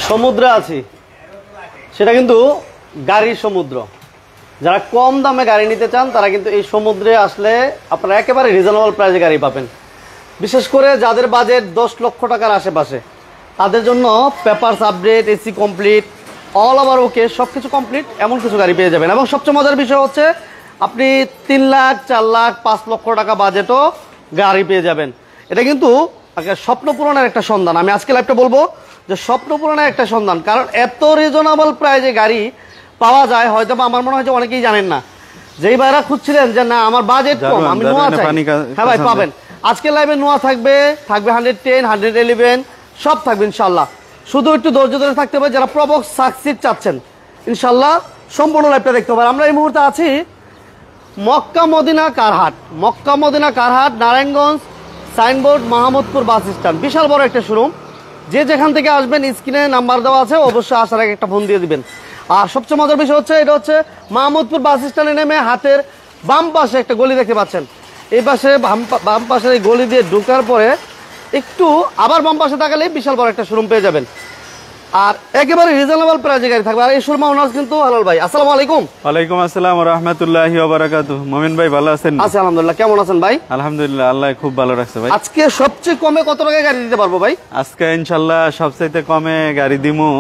সমুদ্রে আছি, সেটা কিন্তু গাড়ির সমুদ্র। যারা কম দামে গাড়ি নিতে চান তারা কিন্তু এই সমুদ্রে আসলে আপনারা একেবারে রিজনেবল প্রাইসে গাড়ি পাবেন। বিশেষ করে যাদের বাজেট 10 লক্ষ টাকার আশেপাশে তাদের জন্য papers update, AC complete, all over ওকে, সব কিছু কমপ্লিট, এমন কিছু গাড়ি পেয়ে যাবেন। এবং সবচেয়ে মজার বিষয় হচ্ছে আপনি 3 লাখ, 4 লাখ, 5 লক্ষ টাকা বাজেটও গাড়ি পেয়ে যাবেন। এটা কিন্তু স্বপ্ন পূরণের একটা সন্ধান। আমি আজকে লাইভটা বলবো যে স্বপ্ন পূরণের একটা সন্ধান, কারণ এত রিজনেবল প্রাইসে গাড়ি পাওয়া যায় হয়তো আমার মনে হয় যে অনেকেই জানেন না। যেই ভাইরা খুঁজছিলেন যে না আমার বাজেট কম, আমি নোয়া চাই, হ্যাঁ ভাই পাবেন। আজকে লাইভে নোয়া থাকবে 110, 111 সব থাকবে ইনশাল্লাহ। শুধু একটু ধৈর্য ধরে থাকতে হবে যারা প্রবক্স সাকসিড চাচ্ছেন, ইনশাল্লাহ সম্পূর্ণ লাইভটা দেখতে পারেন। আমরা এই মুহূর্তে আছি Makka Madina Carhaat, Makka Madina Carhaat, Narayanganj signboard, Mahmudpur bus stand, বিশাল বড় একটা শোরুম। যে যেখান থেকে আসবেন স্ক্রিনে নাম্বার দেওয়া আছে, অবশ্যই আসার আগে একটা ফোন দিয়ে দিবেন। আর সবচেয়ে মজার বিষয় হচ্ছে এটা হচ্ছে মাহমুদপুর বাস স্ট্যান্ডে নেমে হাতের বাম পাশে একটা গলি দেখতে পাচ্ছেন। এই পাশে বাম পাশের এই গলি দিয়ে ঢোকার পরে একটু আবার বাম পাশে তাকালেই বিশাল বড় একটা শোরুম পেয়ে যাবেন। আর একেবারে রিজনেবল প্রাইসে গাড়ি থাকবে। আর এই শোরুম ওনার কিন্তু হালাল ভাই। আসসালামু আলাইকুম। ওয়ালাইকুম আসসালাম ওয়া রাহমাতুল্লাহি ওয়া বারাকাতুহু। মুমিন ভাই ভালো আছেন? আছি আলহামদুলিল্লাহ। কেমন আছেন ভাই? আলহামদুলিল্লাহ, আল্লাহ খুব ভালো রাখছে ভাই। আজকে সবচেয়ে কমে কত টাকায় গাড়ি দিতে পারবো ভাই? আজকে ইনশাআল্লাহ সবচেয়ে কমে গাড়ি দিমু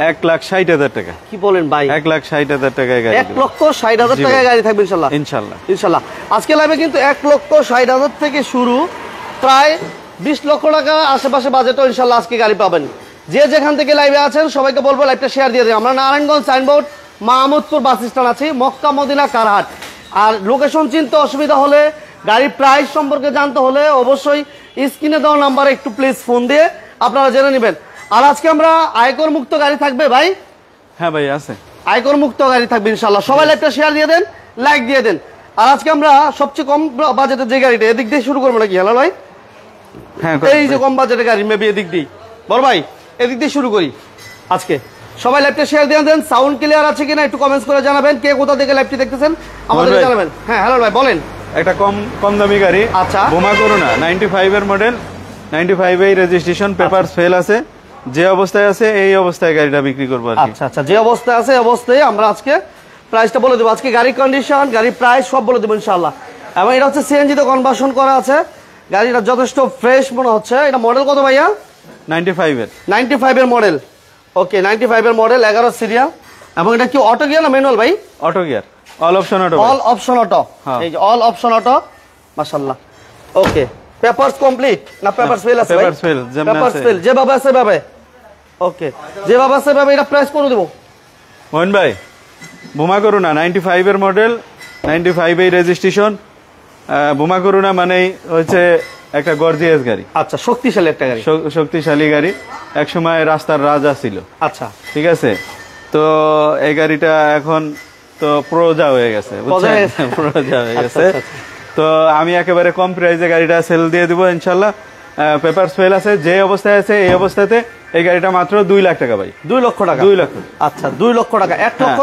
1,60,000 টাকা। কি বলেন ভাই? 1,60,000 টাকায় গাড়ি। 1,60,000 টাকায় গাড়ি থাকবে ইনশাআল্লাহ। ইনশাআল্লাহ ইনশাআল্লাহ। আজকে লাইভে কিন্তু 1,60,000 থেকে শুরু, প্রায় 20 লক্ষ টাকা আশেপাশে বাজেটও ইনশাআল্লাহ আজকে গাড়ি পাবেন। যে যেখান থেকে লাইভে আছেন সবাইকে বলবো লাইভটা শেয়ার দিয়ে দিই। আমরা Narayanganj signboard, Mahmudpur bus stand আছি, মক্কা মদিনা কারহাট। আর লোকেশন চিনতে অসুবিধা হলে, গাড়ির প্রাইস সম্পর্কে জানতে হলে অবশ্যই স্ক্রিনে দেওয়া নাম্বারে একটু প্লিজ ফোন দিয়ে আপনারা জেনে নেবেন। আর আজকে আমরা আয়কর মুক্ত গাড়ি থাকবে ভাই? হ্যাঁ ভাই আছে, আয়কর মুক্ত গাড়ি থাকবে ইনশাআল্লাহ। সবাই লাইভটা শেয়ার দিয়ে দেন, লাইক দিয়ে দেন। আর আজকে আমরা সবচেয়ে কম বাজেটের যে গাড়িটা, এদিক দিয়ে শুরু করবো নাকি? হ্যালো ভাই, হ্যাঁ এই যে কম বাজেটের গাড়ি মেবি এদিক দিয়ে, বড় ভাই এদিক দিয়ে শুরু করি আজকে। সবাই লাইভটা শেয়ার দিয়ে দেন। সাউন্ড ক্লিয়ার আছে কিনা একটু কমেন্টস করে জানাবেন। কে কোথা থেকে লাইভটি দেখতেছেন আমাদের জানাবেন। হ্যাঁ হ্যালো ভাই বলেন। একটা কম দামি গাড়ি, আচ্ছা, বোমা করোনা 95 এর মডেল, 95 এর রেজিস্ট্রেশন, পেপারস ফেল আছে। যে অবস্থায় আছে এই অবস্থায় গাড়িটা বিক্রি করবো আর কি। আচ্ছা আচ্ছা, যে অবস্থায় আছে অবস্থায় আমরা আজকে প্রাইসটা বলে দেবো। আজকে গাড়ির কন্ডিশন, গাড়ির প্রাইস সব বলে দেবো ইনশাআল্লাহ। এবং এটা হচ্ছে সিএনজি তে কনভার্সন করা আছে। গাড়িটা যথেষ্ট ফ্রেশ মনে হচ্ছে। এটা মডেল কত ভাইয়া? 95 এর। 95 এর মডেল। ওকে, 95 এর মডেল, 11 সিরিয়াল। এবং এটা কি অটো গিয়ার না ম্যানুয়াল ভাই? Auto gear, all option auto. All option auto, এই যে অল অপশন অটো, মাশাআল্লাহ। ওকে, পেপারস কমপ্লিট না পেপারস ফেল আছে ভাই? পেপারস ফেল যেভাবে আছে ভাবে। ওকে, যেভাবে আছে ভাবে। এটা প্রাইস করে দেব মোহন ভাই। বোমা করোনা 95 এর মডেল, 95 এর রেজিস্ট্রেশন। বোমা করোনা মানেই হচ্ছে একটা গর্জিয়াস গাড়ি। আচ্ছা, শক্তিশালী একটা গাড়ি, শক্তিশালী গাড়ি। একসময় রাস্তার রাজা ছিল। আচ্ছা ঠিক আছে, তো এই গাড়িটা এখন তো প্রোজা হয়ে গেছে, প্রোজা হয়ে গেছে। তো আমি একেবারে কম প্রাইসে গাড়িটা সেল দিয়ে দিব ইনশাল্লাহ। পেপারস ফেল আছে, যে অবস্থায় আছে এই অবস্থাতে এই গাড়িটা মাত্র 2 লাখ টাকা ভাই। 2 লক্ষ টাকা? 2 লক্ষ। আচ্ছা, 2 লক্ষ টাকা। 1 লক্ষ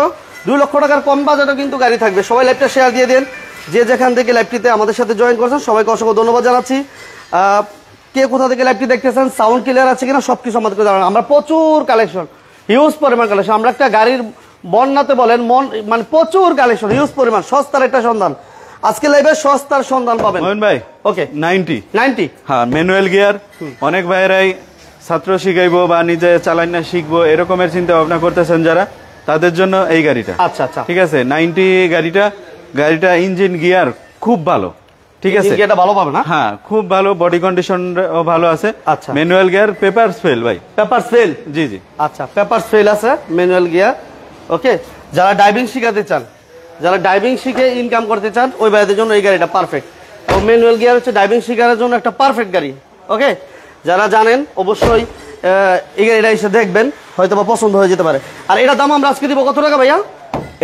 2 লক্ষ টাকার কম বাজেটও কিন্তু গাড়ি থাকবে। সবাই লাইভটা শেয়ার দিয়ে দেন। যে যেখান থেকে লাইভটিতে আমাদের সাথে জয়েন করছেন সবাইকে অসংখ্য ধন্যবাদ জানাচ্ছি। কে কোথা থেকে লাইভটি দেখতেছেন, সাউন্ড ক্লিয়ার আছে কিনা সবকিছু আমাদেরকে জানান। আমরা প্রচুর কালেকশন, হিউজ পরিমাণ কালেকশন। আমরা একটা গাড়ির বন্যাতে বলেন মানে প্রচুর কালেকশন, হিউজ পরিমাণ, সস্তার একটা সন্ধান। আজকে লাইভে সস্তার সন্ধান পাবেন মোহন ভাই। ওকে, 90 হ্যাঁ, ম্যানুয়াল গিয়ার। অনেক ভাইরাই ছাত্র শিখাইবো বা নিজে চালাই না শিখবো এরকমের চিন্তা ভাবনা করতেছেন যারা, তাদের জন্য এই গাড়িটা। আচ্ছা আচ্ছা, ঠিক আছে। 90 গাড়িটা ইঞ্জিন গিয়ার খুব ভালো, ঠিক আছে। এটা ভালো পাবে না? হ্যাঁ, খুব ভালো, বডি কন্ডিশন ভালো আছে। আচ্ছা, ম্যানুয়াল গিয়ার, পেপারস ফেল ভাই। Papers fail? জি জি। আচ্ছা, পেপারস ফেল আছে, ম্যানুয়াল গিয়ার। ওকে, যারা ড্রাইভিং শিখাতে চান, যারা ড্রাইভিং শিখে ইনকাম করতে চান ওই ভাইদের জন্য এই গাড়িটা পারফেক্ট। এবং ম্যানুয়াল গিয়ার হচ্ছে ড্রাইভিং শেখার জন্য একটা পারফেক্ট গাড়ি। ওকে, যারা জানেন অবশ্যই এই গাড়িটা এসে দেখবেন, হয়তো বা পছন্দ হয়ে যেতে পারে। আর এটা দাম আমরা আজকে দিব কত টাকা ভাইয়া?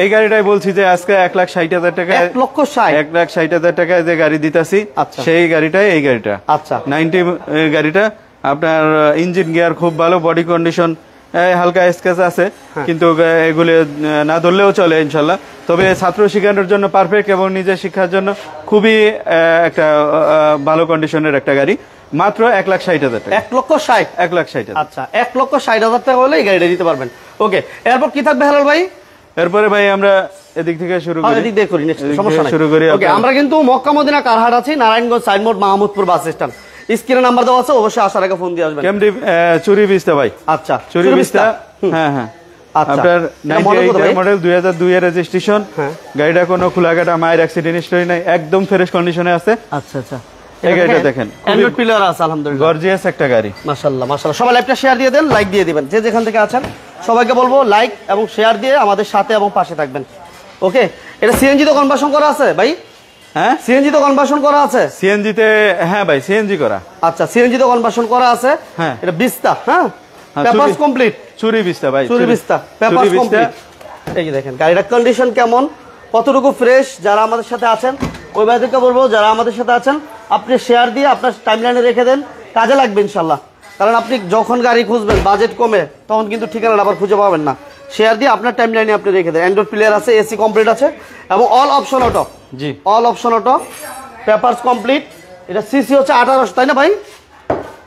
এই গাড়িটাই বলছি যে আজকে 1,60,000 টাকা, 1,60,000 টাকায় যে গাড়ি দিতেছি সেই গাড়িটাই এই গাড়িটা। আচ্ছা, 90 গাড়িটা আপনার ইঞ্জিন গিয়ার খুব ভালো, বডি কন্ডিশন হালকা স্ক্র্যাচ আছে, কিন্তু এগুলো না ধরলেও চলে ইনশাল্লাহ। তবে ছাত্র শিখানোর জন্য পারফেক্ট এবং নিজের শিক্ষার জন্য খুবই একটা ভালো কন্ডিশনের একটা গাড়ি। মাত্র 1,60,000 টাকা। 1,60,000 1,60,000। আচ্ছা 1,60,000 টাকা হলে এই গাড়িটা দিতে পারবেন। ওকে, এরপর কি থাকবে হেলাল ভাই? এরপরে ভাই আমরা এদিক থেকে শুরু করি। এদিক দিয়ে করি, সমস্যা নাই। শুরু করি। ওকে, আমরা কিন্তু মক্কা মদিনা কারহাট আছি, Narayanganj signboard Mahmudpur bus stand. স্ক্রিনে নাম্বার দেওয়া আছে, অবশ্যই আসার আগে ফোন দিয়ে আসবেন। কেমডি চুরি বিস্তা ভাই। আচ্ছা, চুরি বিস্তা। হ্যাঁ হ্যাঁ। আচ্ছা, আপনার 98 মডেল 2002 এর রেজিস্ট্রেশন। হ্যাঁ, গাড়িটা কোনো খোলাকাটা মায়ের অ্যাক্সিডেন্ট হিস্টরি নাই, একদম ফ্রেশ কন্ডিশনে আছে। আচ্ছা আচ্ছা, এই গাড়িটা দেখেন, অ্যান্ড্রয়েড প্লেয়ার আছে আলহামদুলিল্লাহ, গর্জিয়াস একটা গাড়ি। মাশাআল্লাহ মাশাআল্লাহ। সবাই লাইভটা শেয়ার দিয়ে দেন, লাইক দিয়ে দিবেন। যে যেখান থেকে আছেন সবাইকে বলবো লাইক এবং শেয়ার দিয়ে আমাদের সাথে এবং পাশে থাকবেন। ওকে, এটা সিএনজি তো কনভার্সন করা আছে ভাই? হ্যাঁ, সিএনজি তো কনভার্সন করা আছে। সিএনজি তে, হ্যাঁ ভাই সিএনজি করা। আচ্ছা, সিএনজি তো কনভার্সন করা আছে। হ্যাঁ, এটা বিস্তা। হ্যাঁ, পেপারস কমপ্লিট। চুরি বিস্তা ভাই, চুরি বিস্তা, পেপারস কমপ্লিট। এই যে দেখেন গাড়িটার কন্ডিশন কেমন, কতটুকু ফ্রেশ। যারা আমাদের সাথে আছেন ওই ভাইদেরকে বলবো, যারা আমাদের সাথে আছেন আপনি শেয়ার দিয়ে আপনার টাইমলাইনে রেখে দেন, কাজে লাগবে ইনশাল্লাহ। কারণ আপনি যখন গাড়ি খুঁজবেন বাজেট কমে, তখন কিন্তু ঠিকানা আবার খুঁজে পাবেন না। শেয়ার দিয়ে আপনার টাইমলাইনে আপনি রেখে দেন। অ্যান্ড্রয়েড প্লেয়ার আছে, এসি কমপ্লিট আছে এবং অল অপশন অটো। জি, all option auto, papers complete. এটা সিসি হচ্ছে 1800, তাই না ভাই?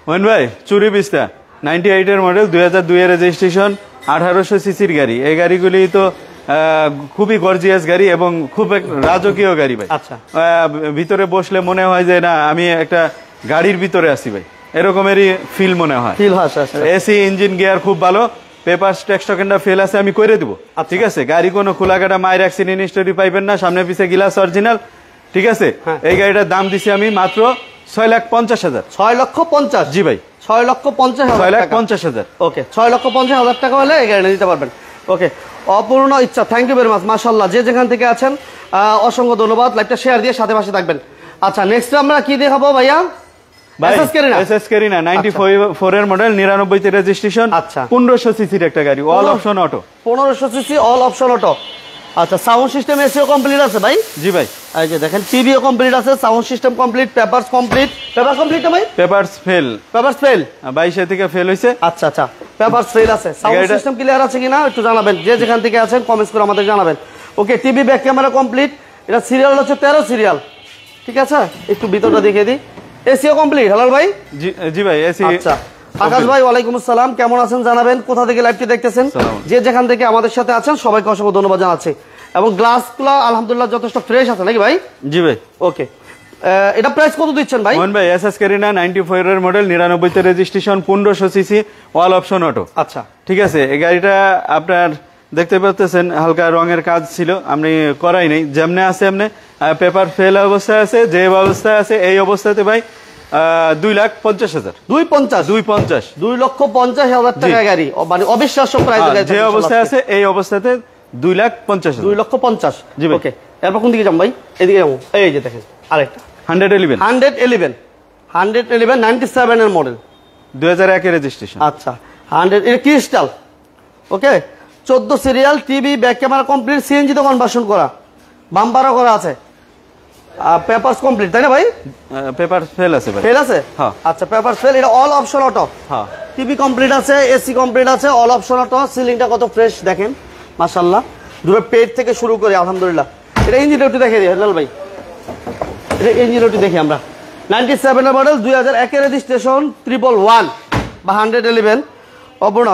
মোহন ভাই, চুরি বিস্তা 98 এর মডেল 2002 এর রেজিস্ট্রেশন, 1800 সিসির গাড়ি। এই গাড়িগুলি তো খুবই গর্জিয়াস গাড়ি এবং খুব রাজকীয় গাড়ি ভাই। আচ্ছা, ভিতরে বসলে মনে হয় যে না আমি একটা গাড়ির ভিতরে আছি ভাই, এরকমেরই ফিল মনে হয়। ফিল হয়। এসি, ইঞ্জিন, গিয়ার খুব ভালো। পেপার টেক্সটকেন্ডা ফেল আছে, আমি করে দিব। ঠিক আছে, গাড়ি কোনো খোলাকাটা মায়ের অ্যাক্সিডেন্ট হিস্টোরি পাইবেন না, সামনে পিছে গ্লাস অরিজিনাল। ঠিক আছে, এই গাড়িটার দাম দিছি আমি মাত্র 6,50,000। 6,50,000? জি ভাই, 6,50,000। 6,50,000। ওকে, 6,50,000 টাকা হলে এই গাড়িটা নিতে পারবেন। ওকে, অপূর্ণ ইচ্ছা, থ্যাংক ইউ ভেরি মাচ, মাশাআল্লাহ। যে যেখান থেকে আছেন অসংখ্য ধন্যবাদ। লাইভটা শেয়ার দিয়ে সাথে পাশে থাকবেন। আচ্ছা, নেক্সট আমরা কি দেখাবো ভাইয়া? এসএস কেরিনা 94 এর মডেল, 99 তে রেজিস্ট্রেশন। আচ্ছা, 1500 সিসির একটা গাড়ি, all option auto. 1500 CC, all option auto. আচ্ছা, সাউন্ড সিস্টেম এসিও কমপ্লিট আছে ভাই? জি ভাই। এই যে দেখেন, টিভিও কমপ্লিট আছে, sound system complete, papers complete. Papers complete না ভাই? Papers fail. পেপারস ফেল 22 থেকে ফেল হইছে। আচ্ছা আচ্ছা, পেপারস ফেল আছে। সাউন্ড সিস্টেম ক্লিয়ার আছে কিনা একটু জানাবেন, যে যেখান থেকে আছেন কমেন্টস করে আমাদের জানাবেন। ওকে, টিভি ব্যাক ক্যামেরা কমপ্লিট। এটা সিরিয়াল হচ্ছে 13 সিরিয়াল। ঠিক আছে, একটু ভিতরটা দেখিয়ে দিই। এসিও কমপ্লিট হালাল ভাই? জি ভাই, এসি। আচ্ছা, আকাশ ভাই ওয়ালাইকুম আসসালাম, কেমন আছেন জানাবেন, কোথা থেকে লাইভটি দেখতেছেন। যে যেখান থেকে আমাদের সাথে আছেন সবাইকে অসংখ্য ধন্যবাদ জানাচ্ছি। এবং গ্লাসগুলো আলহামদুলিল্লাহ যথেষ্ট ফ্রেশ আছে নাকি ভাই? জি ভাই। ওকে, এটা প্রাইস কত দিচ্ছেন ভাই? মোহন ভাই, এসএস কেরিনা 94 এর মডেল, 99 তে registration, 1500 CC, all option auto. আচ্ছা, ঠিক আছে, এই গাড়িটা আপনার দেখতে পাচ্ছেন হালকা রঙের কাজ ছিল, আমি করাই নাই, যেমনে আছে এমনি। পেপার ফেল অবস্থায় আছে, যে অবস্থায় আছে এই অবস্থাতে ভাই 2,50,000। 2,50,000? 2,50,000 টাকা গাড়ি, মানে অবিশ্বাস্য প্রাইস। যে অবস্থায় আছে এই অবস্থাতে 2,50,000। 2,50,000। জি ভাই। ওকে, এরপর কোন দিকে যাম ভাই? এদিকে যাবো। এই যে দেখেন আরেকটা 111 97 এর মডেল, 2001 এর রেজিস্ট্রেশন। আচ্ছা, 100 এটা ক্রিস্টাল। ওকে, 14 serial, TV back camera complete, CNG তো কনভার্সন করা, বাম্পারও করা আছে, পেপারস কমপ্লিট, তাই না ভাই? পেপার ফেল আছে ভাই। ফেল আছে? হ্যাঁ। আচ্ছা, পেপার ফেল। এটা অল অপশন অটো। হ্যাঁ, টিভি কমপ্লিট আছে, এসি কমপ্লিট আছে, অল অপশন অটো। সিলিংটা কত ফ্রেশ দেখেন, মাশাআল্লাহ। দুটো পেট থেকে শুরু করে আলহামদুলিল্লাহ। এটা ইঞ্জিন একটু দেখে দিই হেলাল ভাই, এটা ইঞ্জিন একটু দেখি আমরা। 97 এর মডেল, 2001 এর রেজিস্ট্রেশন, 111 বা 111। অপূর্ণ,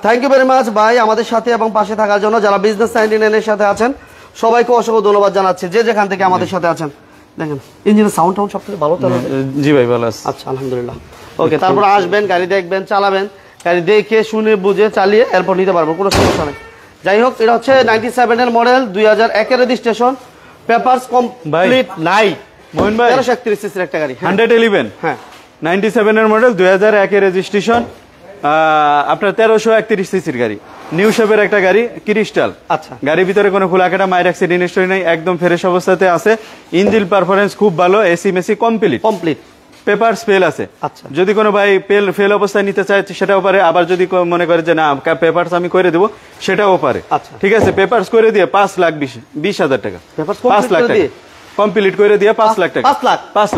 থ্যাংক ইউ ভেরি মাচ ভাই আমাদের সাথে এবং পাশে থাকার জন্য। যারা বিজনেস 99 এর সাথে আছেন সবাইকে অসংখ্য ধন্যবাদ জানাচ্ছি, যে যেখান থেকে আমাদের সাথে আছেন। দেখেন ইঞ্জিনের সাউন্ড টাউন্ড সব কিছু ভালো তো? জি ভাই, ভালো আছে। আচ্ছা, আলহামদুলিল্লাহ। ওকে, তারপর আসবেন, গাড়ি দেখবেন, চালাবেন, গাড়ি দেখে শুনে বুঝে চালিয়ে এরপর নিতে পারবো, কোনো সমস্যা নেই। যাই হোক, এটা হচ্ছে 97 এর মডেল, 2001 এর রেজিস্ট্রেশন, পেপারস কমপ্লিট নাই। মোহন ভাই, 1331 সিসির একটা গাড়ি, 111। হ্যাঁ, 97 এর মডেল, 2001 এর রেজিস্ট্রেশন, আপনার 1331 সিসির গাড়ি, নিউ শেপের একটা গাড়ি, ক্রিস্টাল। আচ্ছা, গাড়ির ভিতরে কোনো খোলাকাটা মায়ের অ্যাক্সিডেন্ট হিস্টরি নাই, একদম ফ্রেশ অবস্থাতে আছে। ইঞ্জিন পারফরমেন্স খুব ভালো, AC Messi complete. Papers fail আছে। আচ্ছা, যদি কোনো ভাই ফেল অবস্থায় নিতে চায় সেটাও পারে, আবার যদি মনে করে যে না পেপারস আমি করে দেবো সেটাও পারে। আচ্ছা, ঠিক আছে, পেপারস করে দিয়ে 5,20,000 টাকা, 5 লাখ টাকা কমপ্লিট করে দিয়ে 5 লাখ টাকা, 5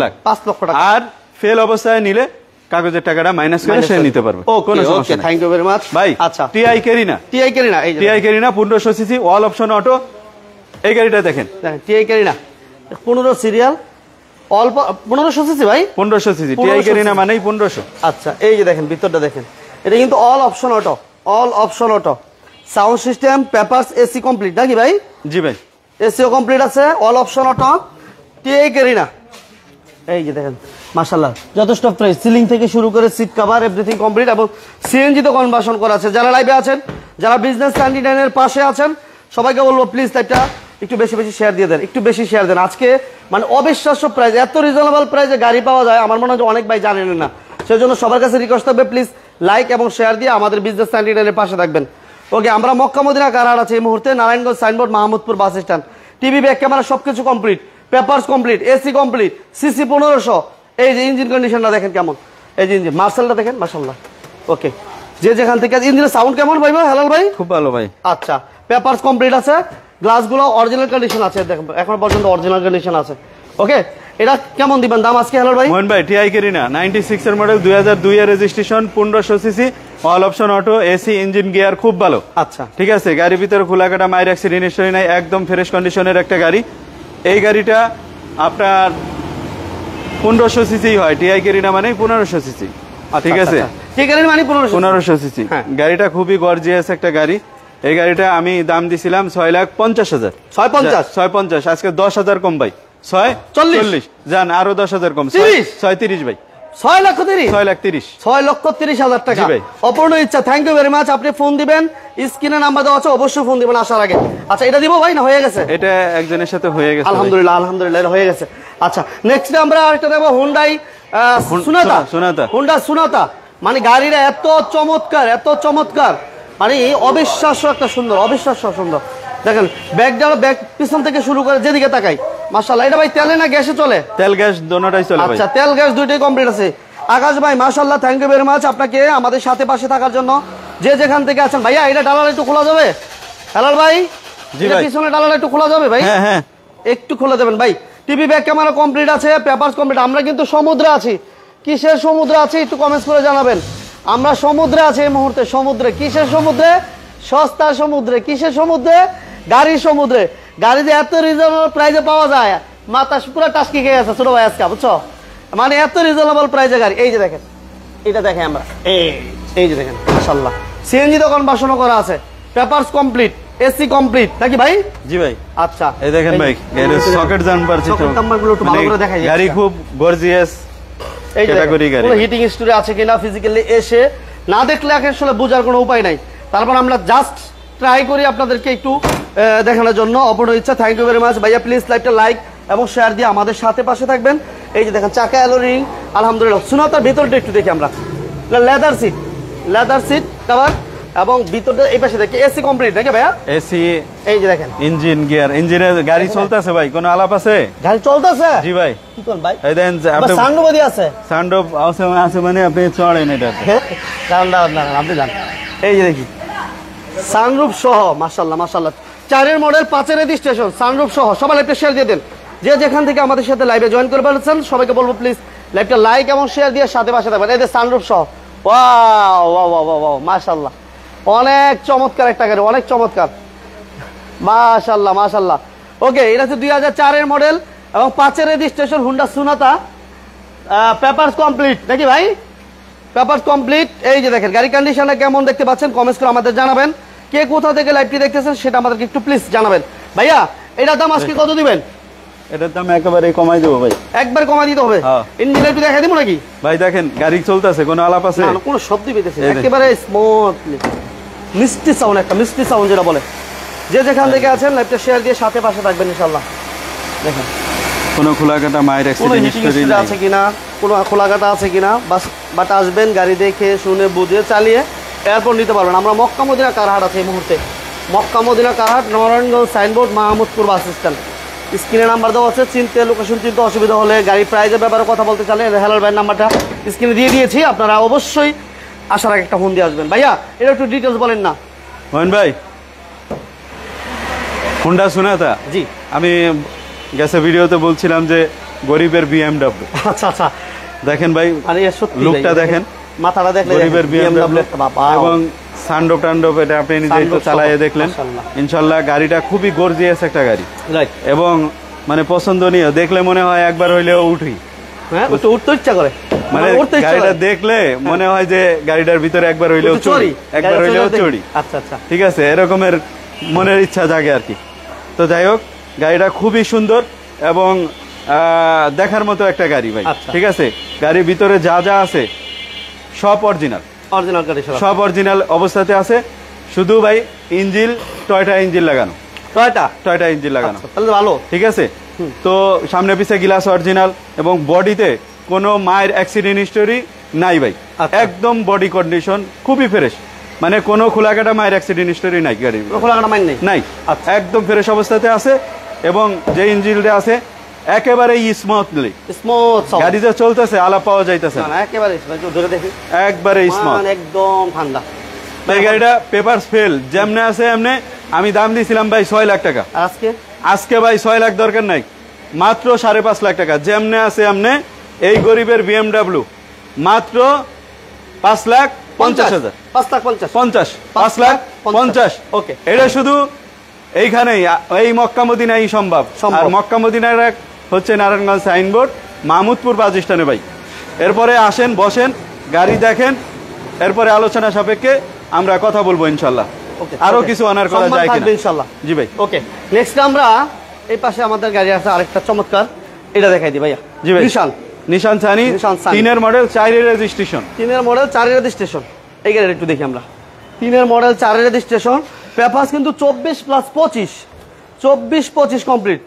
লক্ষ টাকা। আর ফেল অবস্থায় নিলে কাগজের টাকাটা মাইনাস করে সে নিতে পারবে, কোনো সমস্যা নেই। থ্যাংক ইউ ভেরি মাচ ভাই। আচ্ছা, টিআই কেরিনা, এই যে TI কেরিনা 1500 CC, all option auto. এই গাড়িটা দেখেন, টিআই কেরিনা 15 সিরিয়াল, অল্প 1500 সিসি ভাই, 1500 সিসি। টিআই কারিনা মানেই 1500। আচ্ছা এই যে দেখেন ভিতরটা দেখেন, এটা কিন্তু all option auto, all option auto, sound system, papers, AC complete নাকি ভাই? জি ভাই, এসিও কমপ্লিট আছে, all option auto, TI Carina. এই যে দেখেন মাশাআল্লাহ যথেষ্ট প্রাইস, সিলিং থেকে শুরু করে সিট কভার এভরিথিং কমপ্লিট, এবং সিএনজি তো কনভার্সন করা আছে। যারা লাইভে আছেন, যারা বিজনেস 99 এর পাশে আছেন, সবাইকে বলবো প্লিজ লাইভটা একটু বেশি বেশি শেয়ার দিয়ে দেন, একটু বেশি শেয়ার দেন। আজকে মানে অবিশ্বাস্য প্রাইস, এত রিজনেবল প্রাইসে গাড়ি পাওয়া যায় আমার মনে হয় অনেক ভাই জানেন না। সেজন্য সবার কাছে রিকোয়েস্ট থাকবে প্লিজ লাইক এবং শেয়ার দিয়ে আমাদের বিজনেস 99 এর পাশে থাকবেন। ওকে, আমরা মক্কা মদিনা কারহাট আছে এই মুহূর্তে, Narayanganj signboard, Mahmudpur bus stand. TV back camera সবকিছু complete, papers complete, AC complete, CC 1500। এই যে ইঞ্জিন কন্ডিশনটা দেখেন কেমন, এই যে ইঞ্জিন মার্শালটা দেখেন মাশাআল্লাহ। ওকে, যে যেখান থেকে ইঞ্জিনের সাউন্ড কেমন ভাই? হেলাল ভাই খুব ভালো ভাই। আচ্ছা, পেপারস কমপ্লিট আছে, গ্লাসগুলো অরিজিনাল কন্ডিশন আছে, দেখেন এখন পর্যন্ত অরিজিনাল কন্ডিশন আছে। ওকে, এটা কেমন দিবেন দাম আজকে হেলাল ভাই? মোহন ভাই টিআই কারিনা 96 এর মডেল, 2002 এর registration, 1500 CC, all option auto, AC, engine gear, খুব ভালো। আচ্ছা ঠিক আছে, গাড়ির ভিতরে খোলাকাটা মাইর অ্যাক্সিডেন্ট হিস্টরি নাই, একদম ফ্রেশ কন্ডিশনের একটা গাড়ি। এই গাড়িটা আপনার 1500 সিসি হয়, টিআই কারিনা মানে 1500 সিসি। ঠিক আছে, ঠিক আছে, মানে 1500 সিসি। গাড়িটা খুবই গর্জিয়াস একটা গাড়ি। এই গাড়িটা আমি দাম দিছিলাম 6,50,000। 650, আজকে 10,000 কম ভাই, 640 জান, আরো 10,000 কম, 630 ভাই, 6,30,000। 6,30,000 টাকা অপূর্ণ ইচ্ছা। Thank you very much. আপনি ফোন দিবেন, স্ক্রিনে নাম্বার দেওয়া আছে, অবশ্যই ফোন দিবেন আসার আগে। আচ্ছা, এটা দিব ভাই না হয়ে গেছে? এটা একজনের সাথে হয়ে গেছে, আলহামদুলিল্লাহ আলহামদুলিল্লাহ, এটা হয়ে গেছে। আচ্ছা, নেক্সট আমরা আরেকটা দেবো হুন্ডাই সোনাতা। হুন্ডা সোনাতা মানে গাড়িটা এত চমৎকার, এত চমৎকার, মানে অবিশ্বাস্য একটা সুন্দর, অবিশ্বাস্য সুন্দর। দেখেন ব্যাক পিছন থেকে শুরু করে যেদিকে তাকাই মাশাআল্লাহ। এটা ভাই তেলে না গ্যাসে চলে? তেল গ্যাস দোনোটাই চলে। আচ্ছা, তেল গ্যাস দুইটাই কমপ্লিট আছে। আকাশ ভাই মাশাআল্লাহ, থ্যাংক ইউ ভেরি মাচ আপনাকে আমাদের সাথে পাশে থাকার জন্য, যে যেখান থেকে আছেন। ভাইয়া এটা ডালাটা একটু খোলা যাবে? হেলাল ভাই পিছনে ডালাটা একটু খোলা যাবে ভাই? হ্যাঁ হ্যাঁ, একটু খুলে দেবেন ভাই। টিভি ব্যাক ক্যামেরা কমপ্লিট আছে, পেপারস কমপ্লিট। আমরা কিন্তু সমুদ্রে আছি, কিসের সমুদ্রে আছি একটু কমেন্টস করে জানাবেন। আমরা সমুদ্রে আছি এই মুহূর্তে, সমুদ্রে। কিসের সমুদ্রে? সস্তার সমুদ্রে। কিসের সমুদ্রে? গাড়ির সমুদ্রে। গাড়ি যে এত রিজনেবল প্রাইসে পাওয়া যায়, মাথা পুরো টাস্কি খেয়ে আছে ছোট ভাই আজকে, বুঝছো? মানে এত রিজনেবল প্রাইসে গাড়ি। এই যে দেখেন, এটা দেখেন আমরা, এই যে দেখেন মাশাআল্লাহ, সিএনজি তো কনভার্সনও করা আছে, পেপারস কমপ্লিট, এসি কমপ্লিট নাকি ভাই? জি ভাই। আচ্ছা, এই দেখেন ভাই, সকেট জান পারছি তো, সকেট নাম্বারগুলো একটু ভালো করে দেখাই। গাড়ি খুব গর্জিয়াস ক্যাটাগরি গাড়ি। পুরো হিটিং স্টোরি আছে কিনা ফিজিক্যালি এসে না দেখলে আসলে বোঝার কোনো উপায় নাই। তারপর আমরা জাস্ট ট্রাই করি আপনাদেরকে একটু দেখানোর জন্য। অপূর্ণ ইচ্ছা। থ্যাংক ইউ ভেরি মাচ ভাইয়া। প্লিজ লাইভটা লাইক এবং শেয়ার দিয়ে আমাদের সাথে পাশে থাকবেন। এই যে দেখেন চাকা অ্যালো রিং, আলহামদুলিল্লাহ। সোনাতার ভিতরটা একটু দেখি আমরা, লেদার সিট কভার, এবং ভিতরটা এই পাশে দেখি এসি কমপ্লিট নাকি ভাইয়া? এসি, এই যে দেখেন ইঞ্জিন গিয়ার, ইঞ্জিনে গাড়ি চলতেছে ভাই, কোনো আলাপ আছে? গাড়ি চলতেছে? জি ভাই। কি কোন ভাই? এই দেন আপনি সানরুফ আছে? সানরুফ আছে মানে আপনি চড়েন এটা। দাঁড়ান আপনি জান। এই যে দেখি সানরুফ সহ, মাশাআল্লাহ মাশাআল্লাহ। 4 মডেল, 5 রেজিস্ট্রেশন, সানরুফ সহ। সবাই লাইভটা শেয়ার দিয়ে দেন, যে যেখান থেকে আমাদের সাথে লাইভে জয়েন করে পারছেন সবাইকে বলবো প্লিজ লাইভটা লাইক এবং শেয়ার দিয়ে সাথে পাশে থাকবেন। এই যে সানরুফ সহ, ওয়াও ওয়াও ওয়াও ওয়াও মাশাআল্লাহ, অনেক চমৎকার একটা গাড়ি, অনেক চমৎকার, মাশাআল্লাহ মাশাআল্লাহ। ওকে, এটা হচ্ছে 2004 মডেল এবং 5 রেজিস্ট্রেশন, হুন্ডা সোনাতা, পেপারস কমপ্লিট নাকি ভাই? Papers complete. এই যে দেখেন গাড়ি কন্ডিশনটা কেমন দেখতে পাচ্ছেন, কমেন্টস করে আমাদের জানাবেন। কে কোথা থেকে লাইভটি দেখতেছেন সেটা আমাদেরকে একটু প্লিজ জানাবেন। ভাইয়া এটার দাম আজকে কত দিবেন? এটার দাম একেবারে কমাই দেবো ভাই, একবার কমাই দিতে হবে। ইঞ্জিন একটু দেখাই দিব নাকি ভাই? দেখেন গাড়ি চলতেছে, কোনো আলাপ আছে? না, কোনো শব্দ পেতেছে, একেবারে স্মুথলি মিষ্টি সাউন্ড, একটা মিষ্টি সাউন্ড যেটা বলে। যে যেখান থেকে আছেন লাইভটা শেয়ার দিয়ে সাথে পাশে থাকবেন ইনশাআল্লাহ। দেখেন কোনো খোলাকাটা মায়ের অ্যাক্সিডেন্ট হিস্টরি আছে কিনা, কোনো খোলাকাটা আছে কিনা, বাট আসবেন গাড়ি দেখে শুনে বুঝে চালিয়ে এরপর নিতে পারবেন। আমরা মক্কা মদিনা কারহাট আছে এই মুহূর্তে, Makka Madina Carhaat, Narayanganj signboard, Mahmudpur bus stand. স্ক্রিনে নাম্বার দেওয়া আছে, চিনতে লোকেশন চিনতে অসুবিধা হলে, গাড়ি প্রাইজের ব্যাপারে কথা বলতে চাইলে হেলাল ভাইয়ের নাম্বারটা স্ক্রিনে দিয়ে দিয়েছি, আপনারা অবশ্যই আসার আগে একটা ফোন দিয়ে আসবেন। ভাইয়া এটা একটু ডিটেলস বলেন না। মোহন ভাই, হুন্ডা সোনাতা। জি, আমি গেছে ভিডিওতে বলছিলাম যে গরিবের বিএমডব্লিউ। আচ্ছা আচ্ছা, দেখেন ভাই লুকটা দেখেন, মাথাটা দেখলে গরিবের বিএমডব্লিউ এবং সানরুফ টানরুফ, এটা আপনি নিজে একটু চালায়ে দেখলেন। ইনশাআল্লাহ গাড়িটা খুবই গর্জিয়াস একটা গাড়ি, এবং মানে পছন্দনীয়, দেখলে মনে হয় একবার হইলেও উঠি। হ্যাঁ, উঠতে ইচ্ছা করে, মানে গাড়িটা দেখলে মনে হয় যে গাড়িটার ভিতরে একবার হইলেও চড়ি, একবার হইলেও চড়ি। আচ্ছা আচ্ছা, ঠিক আছে, এরকমের মনের ইচ্ছা জাগে আর কি। তো যাই হোক, গাড়িটা খুবই সুন্দর এবং দেখার মতো একটা গাড়ি ভাই। ঠিক আছে, গাড়ির ভিতরে যা যা আছে সব অরিজিনাল, অরিজিনাল গাড়ি সব অরিজিনাল অবস্থাতে আছে। শুধু ভাই ইঞ্জিন টয়টা ইঞ্জিন লাগানো, টয়টা ইঞ্জিন লাগানো, তাহলে ভালো। ঠিক আছে, তো সামনে পিছে গ্লাস অরিজিনাল এবং বডিতে কোনো মায়ের অ্যাক্সিডেন্ট হিস্টোরি নাই ভাই। একদম বডি কন্ডিশন খুবই ফ্রেশ, মানে কোনো খোলাকাটা মায়ের অ্যাক্সিডেন্ট হিস্টোরি নাই গাড়ির, খোলাকাটা মাইন নাই, একদম ফ্রেশ অবস্থাতে আছে। এবং যে ইঞ্জিনটা আছে একেবারে স্মুথলি, গাড়িতে চলতেছে, আলাপ পাওয়া যাইতেছে একেবারে একবারে স্মুথ, একদম ঠান্ডা। এই গাড়িটা পেপারস ফেল যেমনে আছে এমনে। আমি দাম দিয়েছিলাম ভাই 6 লাখ টাকা, আজকে ভাই 6 লাখ দরকার নাই, মাত্র 5.5 লাখ টাকা যেমনে আছে এমনে। এই গরিবের বিএমডাব্লিউ মাত্র 5,50,000, 5,50,000। ওকে, এটা শুধু এইখানেই, এই মক্কা মদিনায় সম্ভব। আর মক্কা মদিনার এক হচ্ছে নারায়ণগঞ্জ সাইনবোর্ড, মাহমুদপুর বাস স্ট্যান্ডে ভাই। এরপরে আসেন, বসেন, গাড়ি দেখেন, এরপরে আলোচনা সাপেক্ষে আমরা কথা বলবো ইনশাল্লাহ। আরো কিছু অনার করা যায় কিনা ইনশাল্লাহ। জি ভাই, ওকে। নেক্সট আমরা এই পাশে আমাদের গাড়ি আছে আরেকটা চমৎকার, এটা দেখাই দিই ভাইয়া। জি ভাই, Nissan Sunny 3 model 4 registration, 3 model 4 registration. এই গাড়িটা একটু দেখি আমরা। 3 মডেল 4 রেজিস্ট্রেশন, পেপারস কিন্তু 24+25, 24-25 কমপ্লিট,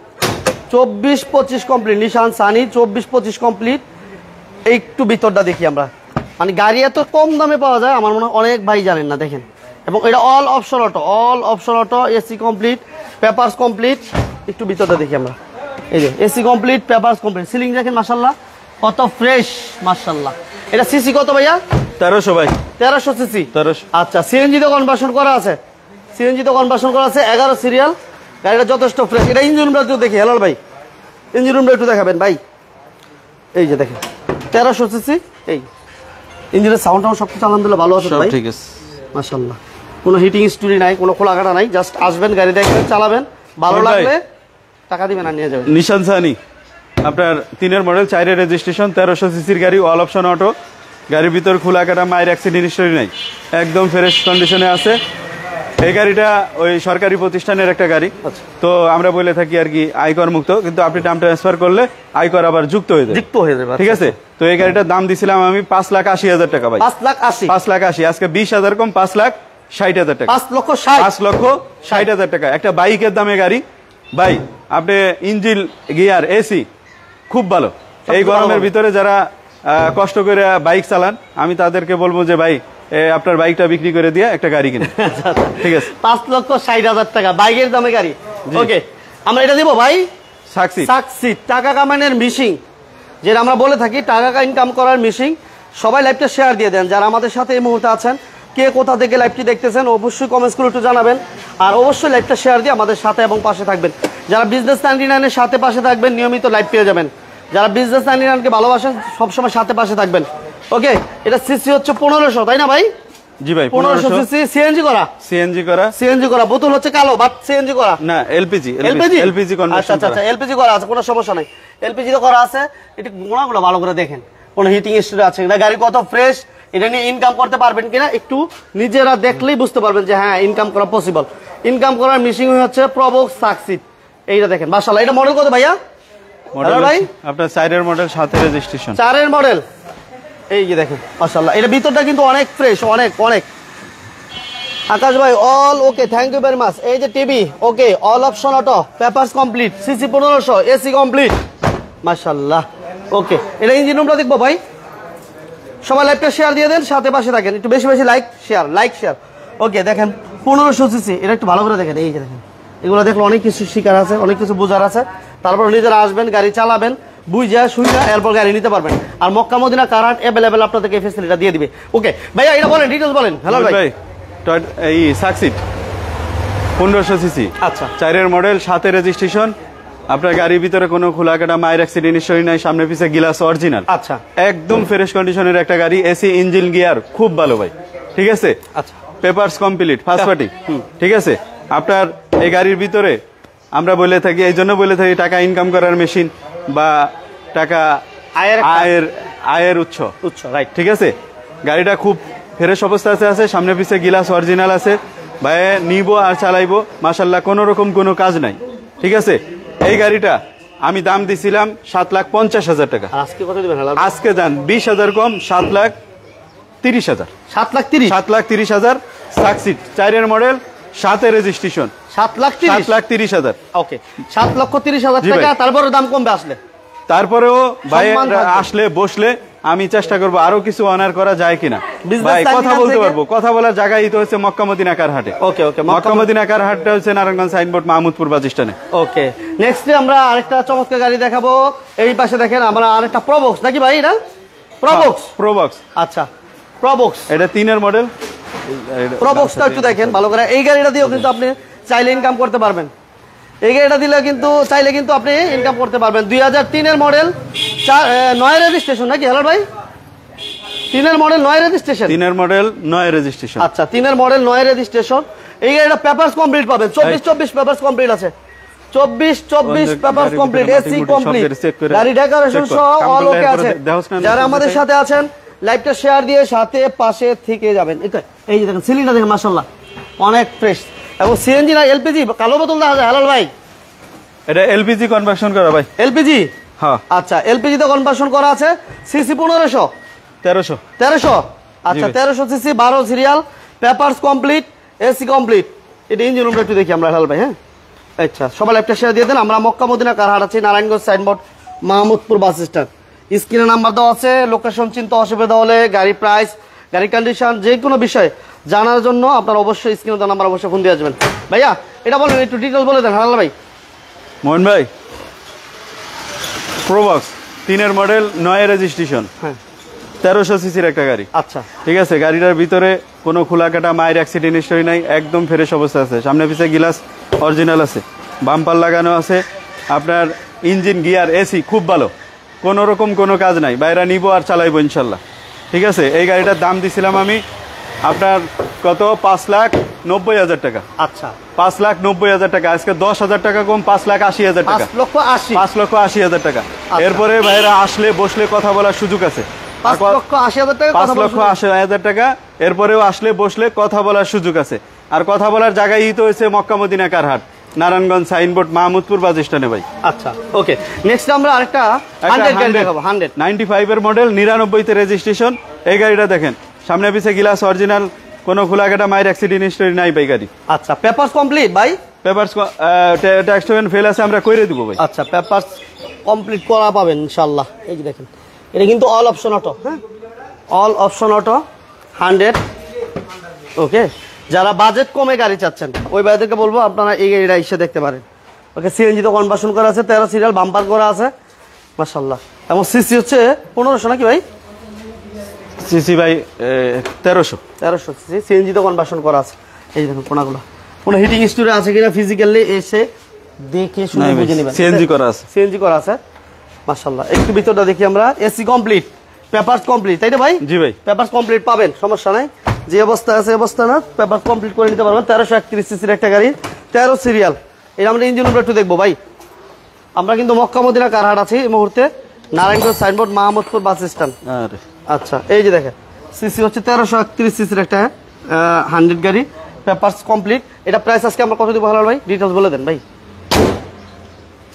24-25 কমপ্লিট। নিশান সানি 24-25 কমপ্লিট। একটু ভিতরটা দেখি আমরা, মানে গাড়ি এত কম দামে পাওয়া যায় আমার মনে হয় অনেক ভাই জানেন না, দেখেন। এবং এটা all option auto, AC complete, papers complete. একটু ভিতরটা দেখি আমরা। এই যে AC complete, papers complete, ceiling দেখেন মাশাআল্লাহ কত ফ্রেশ মাশাআল্লাহ। এটা সিসি কত ভাইয়া? 1300 ভাই, 1300 সিসি। 1300। আচ্ছা, সিএনজি তো কনভার্সন করা আছে, 11 সিরিয়াল। গাড়িটা যথেষ্ট ফ্রেশ। এটা ইঞ্জিন রুমটা একটু দেখি হেলাল ভাই, ইঞ্জিন রুমটা একটু দেখাবেন ভাই। এই যে দেখেন 1300 সিসি। এই ইঞ্জিনের সাউন্ড সব কিছু আলহামদুলিল্লাহ ভালো আছে ভাই, ঠিক আছে মাশাআল্লাহ। কোনো হিটিং স্টোরি নাই, কোনো খোলাকাটা নাই, জাস্ট আসবেন, গাড়ি দেখবেন, চালাবেন, ভালো লাগলে টাকা দিবেন আর নিয়ে যাবেন। নিশান সানি আপনার 3 মডেল 4 রেজিস্ট্রেশন, 1300 সিসির গাড়ি, অল অপশন অটো। গাড়ির ভিতর খোলাকাটা মায়ের অ্যাক্সিডেন্ট হিস্টোরি নাই, একদম ফ্রেশ কন্ডিশনে আছে। এই গাড়িটা ওই সরকারি প্রতিষ্ঠানের একটা গাড়ি, তো আমরা বলে থাকি আর কি আয়কর মুক্ত, কিন্তু আপনি টার্ম ট্রান্সফার করলে আয়কর আবার যুক্ত হয়ে যাবে, ঠিক আছে। তো এই গাড়িটার দাম দিছিলাম আমি 5,80,000 টাকা ভাই, 5,80,000। আজকে 20,000 কম, 5,60,000 টাকা, 5,60,000 টাকা। একটা বাইকের দামে গাড়ি ভাই। আপনি ইঞ্জিন, গিয়ার, এসি খুব ভালো। এই গরমের ভিতরে যারা কষ্ট করে বাইক চালান, আমি তাদেরকে বলবো যে ভাই আপনার বাইকটা বিক্রি করে দিয়ে একটা গাড়ি কিনে, ঠিক আছে। 5,60,000 টাকা বাইকের দামে গাড়ি। ওকে, আমরা এটা দিব ভাই সাকসিড, টাকা কামানোর মিশিং, যেটা আমরা বলে থাকি টাকা ইনকাম করার মিশিং। সবাই লাইভটা শেয়ার দিয়ে দেন, যারা আমাদের সাথে এই মুহূর্তে আছেন, কে কোথা থেকে লাইভটি দেখতেছেন অবশ্যই কমেন্টস করে একটু জানাবেন। আর অবশ্যই লাইভটা শেয়ার দিয়ে আমাদের সাথে এবং পাশে থাকবেন। যারা বিজনেস 99-এর সাথে পাশে থাকবেন, নিয়মিত লাইভ পেয়ে যাবেন। যারা বিজনেস 99-কে ভালোবাসেন, সবসময় সাথে পাশে থাকবেন। ওকে, এটা সিসি হচ্ছে 1500, তাই না ভাই? জি ভাই, 1500 সিসি, সিএনজি করা, বোতল হচ্ছে কালো, বাট সিএনজি করা না, এলপিজি কনভার্সন। আচ্ছা, এলপিজি করা আছে, কোনো সমস্যা নাই, এলপিজি তো করা আছে। এটা গুণাগুলো ভালো করে দেখেন, কোনো হিটিং স্টোরি আছে কিনা, গাড়ি কত ফ্রেশ, এটা নিয়ে ইনকাম করতে পারবেন কিনা একটু নিজেরা দেখলেই বুঝতে পারবেন যে হ্যাঁ ইনকাম করা পসিবল। ইনকাম করার মিশিং হচ্ছে প্রবক্স সাকসিড। এইটা দেখেন মাশাআল্লাহ। এটা মডেল কত ভাইয়া? মডেল ভাই আপনার 4 মডেল 7 রেজিস্ট্রেশন, 4 মডেল। এই যে দেখেন মাশাআল্লাহ, এটা ভিতরটা কিন্তু অনেক ফ্রেশ, অনেক। আকাশ ভাই all okay, thank you very much. এই যে TV okay, all option auto, papers complete, CC 1500, AC complete মাশাআল্লাহ। ওকে, এটা ইঞ্জিন রুমটা দেখবো ভাই। সবাই লাইভটা শেয়ার দিয়ে দেন, সাথে পাশে থাকেন, একটু বেশি লাইক শেয়ার। ওকে, দেখেন 1500 সিসি, এটা একটু ভালো করে দেখেন। এই যে দেখেন, এগুলো দেখলে অনেক কিছু শিকার আছে, অনেক কিছু বোঝার আছে। তারপর নিজেরা আসবেন, গাড়ি চালাবেন, বুঝা শুইনা এরপর গাড়ি নিতে পারবেন। আর মক্কা মদিনা কারাট অ্যাভেলেবেল আপনাদেরকে এই ফেসিলিটিটা দিয়ে দিবে। ওকে ভাইয়া, এটা বলেন, ডিটেইলস বলেন। হ্যালো ভাই, এই সাকসিড 1500 সিসি, আচ্ছা 4 মডেল 7 রেজিস্ট্রেশন। আপনার গাড়ির ভিতরে কোনো খোলাকাটা মায়ের অ্যাক্সিডেন্ট হিস্টরি নাই, সামনে পিছে গ্লাস অরিজিনাল, আচ্ছা একদম ফ্রেশ কন্ডিশনের একটা গাড়ি। এসি, ইঞ্জিন, গিয়ার খুব ভালো ভাই, ঠিক আছে। আচ্ছা, পেপারস কমপ্লিট, ফার্স্ট পার্টি, ঠিক আছে। আপনার এই গাড়ির ভিতরে আমরা বলে থাকি, এই জন্য বলে থাকি টাকা ইনকাম করার মেশিন বা টাকা আয়ের উৎস, রাইট। ঠিক আছে, গাড়িটা খুব ফ্রেশ অবস্থাতে আছে, সামনে পিছে গ্লাস অরিজিনাল আছে, ভাই নিব আর চালাইবো, মাশাল্লাহ, কোনো রকম কোনো কাজ নাই। ঠিক আছে, এই গাড়িটা আমি দাম দিছিলাম 7,50,000 টাকা। আজকে কত দিবেন? আজকে যান 20,000 কম, 7,30,000। 7,30,000? 7,30,000 সাকসিড, 4 মডেল, 7 রেজিস্ট্রেশন। 7,30,000। ওকে, 7,30,000 টাকা। তারপরে দাম কমবে আসলে? তারপরেও ভাই আসলে বসলে আমি চেষ্টা করবো আরো কিছু অনার করা যায় কিনা, ভাই কথা বলতে পারবো। কথা বলার জায়গায় তো হচ্ছে মক্কা মদিনা কার হাটে। ওকে ওকে, মক্কা মদিনা কার হাটটা হচ্ছে নারায়ণগঞ্জ সাইনবোর্ড মাহমুদপুর বাস স্ট্যান্ডে। ওকে, নেক্সট আমরা আরেকটা চমৎকার গাড়ি দেখাবো। এই পাশে দেখেন আমরা আরেকটা প্রবক্স, নাকি ভাই এটা? প্রবক্স। আচ্ছা, প্রবক্স, এটা 3 মডেল। প্রবক্সটা একটু দেখেন ভালো করে। এই গাড়িটা দিয়েও কিন্তু আপনি চাইলে ইনকাম করতে পারবেন। এই গাড়িটা দিলে কিন্তু চাইলে কিন্তু আপনি ইনকাম করতে পারবেন। 2003 মডেল, 9 রেজিস্ট্রেশন, নাকি হেলাল ভাই? 3 মডেল 9 রেজিস্ট্রেশন। 3 model 9 registration. আচ্ছা, 3 মডেল 9 রেজিস্ট্রেশন। এই গাড়িটা পেপারস কমপ্লিট পাবেন। 24 পেপারস কমপ্লিট আছে। 24 পেপারস কমপ্লিট, এসি কমপ্লিট, গাড়ি ডেকোরেশন সহ অল ওকে আছে। যারা আমাদের সাথে আছেন লাইভটা শেয়ার দিয়ে সাথে পাশে থেকে যাবেন। এই যে দেখেন সিলিন্ডার দেখেন, মাশাআল্লাহ অনেক ফ্রেশ। এবং সিএনজি না এলপিজি? কালো বোতল দেখা যায় হেলাল ভাই। এটা এলপিজি কনভার্সন করা ভাই। এলপিজি? হ্যাঁ। আচ্ছা, এলপিজি তে কনভার্সন করা আছে। সিসি 1300। আচ্ছা, 1300 CC, 12 serial, papers complete, AC complete. এটা ইঞ্জিন রুমটা একটু দেখি আমরা হেলাল ভাই। হ্যাঁ, আচ্ছা, সবাই লাইভটা শেয়ার দিয়ে দেন। আমরা মক্কা মদিনা কার হাট আছি, Narayanganj signboard Mahmudpur bus stand. স্ক্রিনে নাম্বার দেওয়া আছে। লোকেশন চিন্তা অসুবিধা হলে, গাড়ি প্রাইস, গাড়ি কন্ডিশন, যে কোনো বিষয় জানার জন্য আপনার অবশ্যই স্ক্রিনে দেওয়া নাম্বার অবশ্যই ফোন দিয়ে আসবেন। ভাইয়া এটা বলেন, একটু ডিটেলস বলে দেন হেলাল ভাই। মোহন ভাই, প্রোবক্স 3 মডেল 9 রেজিস্ট্রেশন, হ্যাঁ, 1300 সিসির একটা গাড়ি। আচ্ছা, ঠিক আছে, গাড়িটার ভিতরে কোনো খোলা কাটা মায়ের অ্যাক্সিডেন্ট হিস্টরি নাই, একদম ফ্রেশ অবস্থা আছে, সামনে পিছে গ্লাস অরিজিনাল আছে, বাম্পার লাগানো আছে, আপনার ইঞ্জিন গিয়ার এসি খুব ভালো, কোনো রকম কোনো কাজ নাই, বাইরে নিব আর চালাইবো ইনশাল্লাহ। ঠিক আছে, এই গাড়িটার দাম দিছিলাম আমি আপনার কত, 5,90,000 টাকা। আচ্ছা, 5,90,000 টাকা। আজকে 10,000 টাকা কম, 5,80,000 টাকা। 5,80,000 টাকা। এরপরে ভাইরা আসলে বসলে কথা বলার সুযোগ আছে। 5,80,000 টাকা। 5,80,000 টাকা। এরপরেও আসলে বসলে কথা বলার সুযোগ আছে। আর কথা বলার জায়গায় তো হয়েছে মক্কা মদিনা কার হাট, নারায়ণগঞ্জ সাইনবোর্ড মাহমুদপুর বাস স্ট্যান্ডে ভাই। আচ্ছা, ওকে, নেক্সট আমরা আরেকটা 100 গাড়ি দেখাবো। 95 এর মডেল, 99 তে রেজিস্ট্রেশন। এই গাড়িটা দেখেন, সামনে পিছে গ্লাস অরিজিনাল, কোনো খোলাঘাটা মায়ের অ্যাক্সিডেন্ট হিস্টরি নাই ভাই গাড়ি। আচ্ছা, পেপারস কমপ্লিট ভাই? পেপারস ট্যাক্স টোকেন ফেল আছে, আমরা কইরে দিব ভাই। আচ্ছা, পেপারস কমপ্লিট করা পাবেন ইনশাআল্লাহ। এই যে দেখেন, এটা কিন্তু অল অপশন অটো। হ্যাঁ, অল অপশন অটো 100। ওকে, যারা বাজেট কমে গাড়ি চাচ্ছেন ওই ভাইদেরকে বলবো আপনারা এই গাড়িটা এসে দেখতে পারেন। ওকে, সিএনজি তো কনভার্সন করা আছে, 13 সিরিয়াল, বাম্পার করা আছে, মাশাআল্লাহ। এবং সিসি হচ্ছে 1500, নাকি ভাই? সিসি ভাই 1300 সিসি, সিএনজি তো কনভার্সন করা আছে। এই দেখুন কোনাগুলো, কোনো হিটিং স্টোরে আছে কিনা ফিজিক্যালি এসে দেখে শুনে বুঝে নেবেন। সিএনজি করা আছে, সিএনজি করা আছে, মাশাআল্লাহ। একটু ভিতরটা দেখি আমরা। এসি কমপ্লিট, পেপারস কমপ্লিট, তাই না ভাই? জি ভাই, পেপারস কমপ্লিট পাবেন, সমস্যা নাই। যে অবস্থা আছে অবস্থা না, পেপার কমপ্লিট করে নিতে পারবেন। 1331 সিসির একটা গাড়ি, 13 সিরিয়াল। এটা আমরা ইঞ্জিন রুমটা একটু দেখবো ভাই। আমরা কিন্তু মক্কা মদিনা কার হাট আছি এই মুহূর্তে, Narayanganj signboard Mahmudpur bus stand. আচ্ছা, এই যে দেখেন, সিসি হচ্ছে 1331 সিসির একটা 100 গাড়ি, পেপারস কমপ্লিট। এটা প্রাইস আজকে আমরা কত দিব হালাল ভাই? ডিটেলস বলে দেন ভাই।